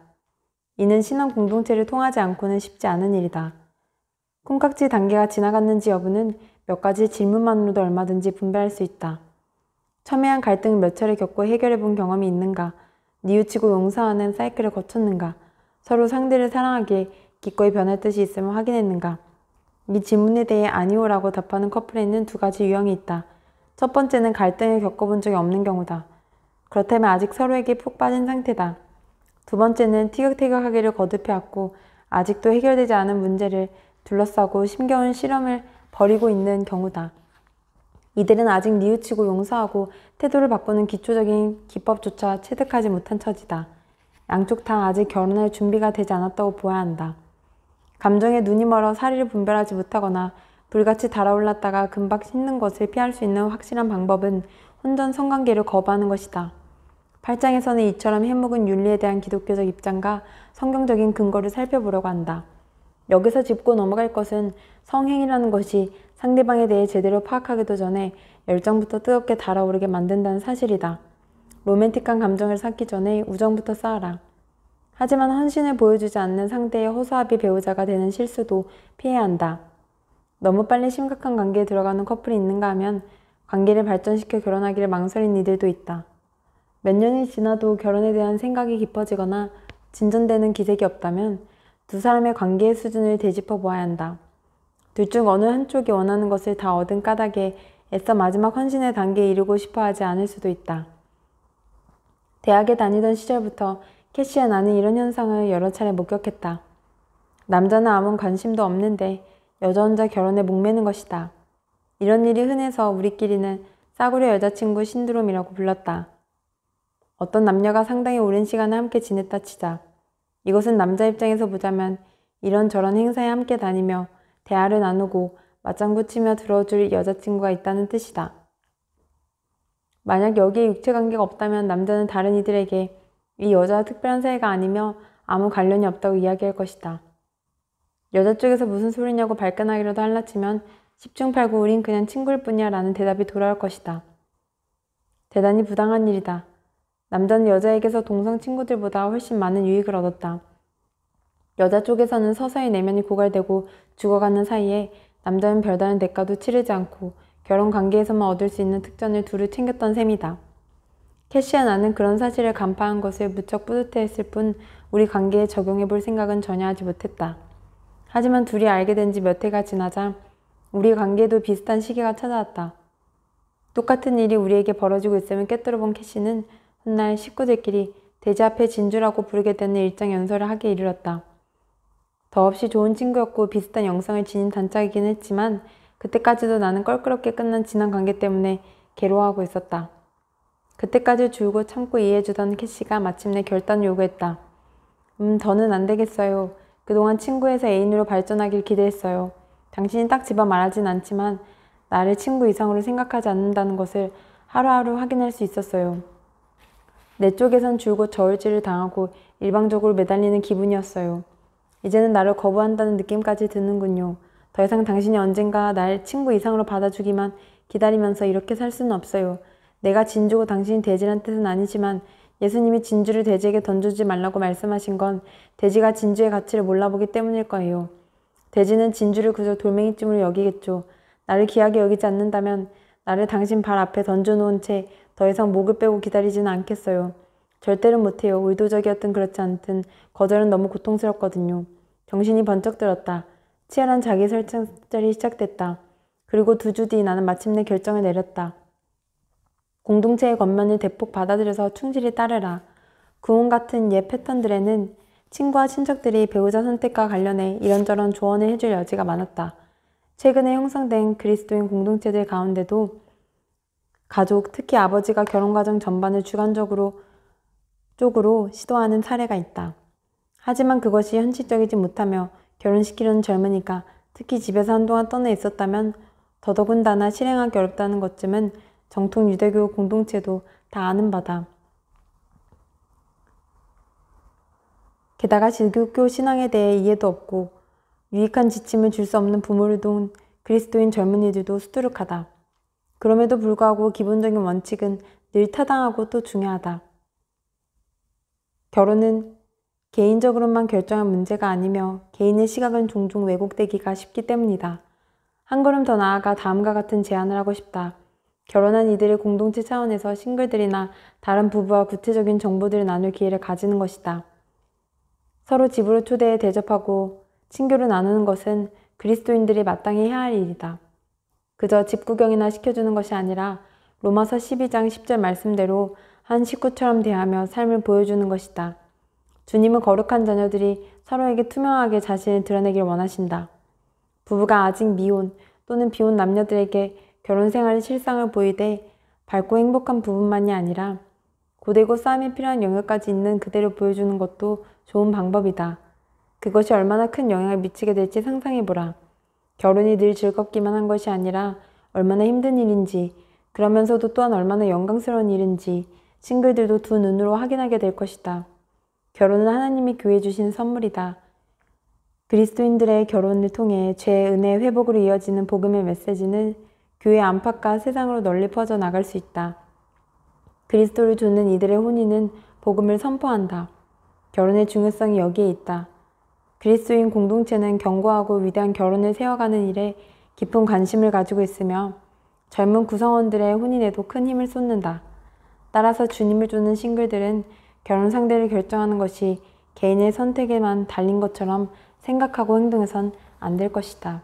이는 신앙 공동체를 통하지 않고는 쉽지 않은 일이다. 콩깍지 단계가 지나갔는지 여부는 몇 가지 질문만으로도 얼마든지 분배할 수 있다. 첨예한 갈등을 몇 차례 겪고 해결해 본 경험이 있는가? 뉘우치고 용서하는 사이클을 거쳤는가? 서로 상대를 사랑하기에 기꺼이 변할 뜻이 있음을 확인했는가? 이 질문에 대해 아니오라고 답하는 커플에는 두 가지 유형이 있다. 첫 번째는 갈등을 겪어본 적이 없는 경우다. 그렇다면 아직 서로에게 푹 빠진 상태다. 두 번째는 티격태격하기를 거듭해왔고 아직도 해결되지 않은 문제를 둘러싸고 심겨운 실험을 벌이고 있는 경우다. 이들은 아직 뉘우치고 용서하고 태도를 바꾸는 기초적인 기법조차 체득하지 못한 처지다. 양쪽 다 아직 결혼할 준비가 되지 않았다고 보아야 한다. 감정에 눈이 멀어 사리를 분별하지 못하거나 불같이 달아올랐다가 금방 식는 것을 피할 수 있는 확실한 방법은 혼전 성관계를 거부하는 것이다. 8장에서는 이처럼 해묵은 윤리에 대한 기독교적 입장과 성경적인 근거를 살펴보려고 한다. 여기서 짚고 넘어갈 것은 성행이라는 것이 상대방에 대해 제대로 파악하기도 전에 열정부터 뜨겁게 달아오르게 만든다는 사실이다. 로맨틱한 감정을 쌓기 전에 우정부터 쌓아라. 하지만 헌신을 보여주지 않는 상대의 허수아비 배우자가 되는 실수도 피해야 한다. 너무 빨리 심각한 관계에 들어가는 커플이 있는가 하면 관계를 발전시켜 결혼하기를 망설인 이들도 있다. 몇 년이 지나도 결혼에 대한 생각이 깊어지거나 진전되는 기색이 없다면 두 사람의 관계의 수준을 되짚어 보아야 한다. 둘 중 어느 한쪽이 원하는 것을 다 얻은 까닭에 애써 마지막 헌신의 단계에 이르고 싶어 하지 않을 수도 있다. 대학에 다니던 시절부터 캐시와 나는 이런 현상을 여러 차례 목격했다. 남자는 아무 관심도 없는데 여자 혼자 결혼에 목매는 것이다. 이런 일이 흔해서 우리끼리는 싸구려 여자친구 신드롬이라고 불렀다. 어떤 남녀가 상당히 오랜 시간을 함께 지냈다 치자. 이것은 남자 입장에서 보자면 이런저런 행사에 함께 다니며 대화를 나누고 맞장구 치며 들어줄 여자친구가 있다는 뜻이다. 만약 여기에 육체관계가 없다면 남자는 다른 이들에게 이 여자와 특별한 사이가 아니며 아무 관련이 없다고 이야기할 것이다. 여자 쪽에서 무슨 소리냐고 발끈하기라도 할라치면 10중8구 우린 그냥 친구일 뿐이야 라는 대답이 돌아올 것이다. 대단히 부당한 일이다. 남자는 여자에게서 동성 친구들보다 훨씬 많은 유익을 얻었다. 여자 쪽에서는 서서히 내면이 고갈되고 죽어가는 사이에 남자는 별다른 대가도 치르지 않고 결혼 관계에서만 얻을 수 있는 특전을 두루 챙겼던 셈이다. 캐시와 나는 그런 사실을 간파한 것을 무척 뿌듯해했을 뿐 우리 관계에 적용해 볼 생각은 전혀 하지 못했다. 하지만 둘이 알게 된 지 몇 해가 지나자 우리 관계에도 비슷한 시기가 찾아왔다. 똑같은 일이 우리에게 벌어지고 있음을 꿰뚫어 본 캐시는 훗날 식구들끼리 대지 앞에 진주라고 부르게 되는 일정 연설을 하기에 이르렀다. 더없이 좋은 친구였고 비슷한 영성을 지닌 단짝이긴 했지만 그때까지도 나는 껄끄럽게 끝난 지난 관계 때문에 괴로워하고 있었다. 그때까지 줄곧 참고 이해해주던 캐시가 마침내 결단을 요구했다. 더는 안 되겠어요. 그동안 친구에서 애인으로 발전하길 기대했어요. 당신이 딱 집어 말하진 않지만 나를 친구 이상으로 생각하지 않는다는 것을 하루하루 확인할 수 있었어요. 내 쪽에선 줄곧 저울질을 당하고 일방적으로 매달리는 기분이었어요. 이제는 나를 거부한다는 느낌까지 드는군요. 더 이상 당신이 언젠가 날 친구 이상으로 받아주기만 기다리면서 이렇게 살 수는 없어요. 내가 진주고 당신이 돼지란 뜻은 아니지만 예수님이 진주를 돼지에게 던져주지 말라고 말씀하신 건 돼지가 진주의 가치를 몰라보기 때문일 거예요. 돼지는 진주를 그저 돌멩이쯤으로 여기겠죠. 나를 귀하게 여기지 않는다면 나를 당신 발 앞에 던져놓은 채 더 이상 목을 빼고 기다리지는 않겠어요. 절대로 못해요. 의도적이었든 그렇지 않든 거절은 너무 고통스럽거든요. 정신이 번쩍 들었다. 치열한 자기 설정절이 시작됐다. 그리고 2주 뒤 나는 마침내 결정을 내렸다. 공동체의 권면을 대폭 받아들여서 충실히 따르라. 구원 같은 옛 패턴들에는 친구와 친척들이 배우자 선택과 관련해 이런저런 조언을 해줄 여지가 많았다. 최근에 형성된 그리스도인 공동체들 가운데도 가족, 특히 아버지가 결혼과정 전반을 주관적으로 쪽으로 시도하는 사례가 있다. 하지만 그것이 현실적이지 못하며 결혼시키려는 젊으니까 특히 집에서 한동안 떠나 있었다면 더더군다나 실행하기 어렵다는 것쯤은 정통 유대교 공동체도 다 아는 바다. 게다가 기독교 신앙에 대해 이해도 없고 유익한 지침을 줄 수 없는 부모를 둔 그리스도인 젊은이들도 수두룩하다. 그럼에도 불구하고 기본적인 원칙은 늘 타당하고 또 중요하다. 결혼은 개인적으로만 결정한 문제가 아니며 개인의 시각은 종종 왜곡되기가 쉽기 때문이다. 한 걸음 더 나아가 다음과 같은 제안을 하고 싶다. 결혼한 이들의 공동체 차원에서 싱글들이나 다른 부부와 구체적인 정보들을 나눌 기회를 가지는 것이다. 서로 집으로 초대해 대접하고 친교를 나누는 것은 그리스도인들이 마땅히 해야 할 일이다. 그저 집 구경이나 시켜주는 것이 아니라 로마서 12장 10절 말씀대로 한 식구처럼 대하며 삶을 보여주는 것이다. 주님은 거룩한 자녀들이 서로에게 투명하게 자신을 드러내길 원하신다. 부부가 아직 미혼 또는 비혼 남녀들에게 결혼 생활의 실상을 보이되 밝고 행복한 부분만이 아니라 고되고 싸움이 필요한 영역까지 있는 그대로 보여주는 것도 좋은 방법이다. 그것이 얼마나 큰 영향을 미치게 될지 상상해보라. 결혼이 늘 즐겁기만 한 것이 아니라 얼마나 힘든 일인지, 그러면서도 또한 얼마나 영광스러운 일인지 싱글들도 두 눈으로 확인하게 될 것이다. 결혼은 하나님이 교회에 주신 선물이다. 그리스도인들의 결혼을 통해 죄의 은혜의 회복으로 이어지는 복음의 메시지는 교회 안팎과 세상으로 널리 퍼져 나갈 수 있다. 그리스도를 두는 이들의 혼인은 복음을 선포한다. 결혼의 중요성이 여기에 있다. 그리스도인 공동체는 견고하고 위대한 결혼을 세워가는 일에 깊은 관심을 가지고 있으며 젊은 구성원들의 혼인에도 큰 힘을 쏟는다. 따라서 주님을 쫓는 싱글들은 결혼 상대를 결정하는 것이 개인의 선택에만 달린 것처럼 생각하고 행동해선 안 될 것이다.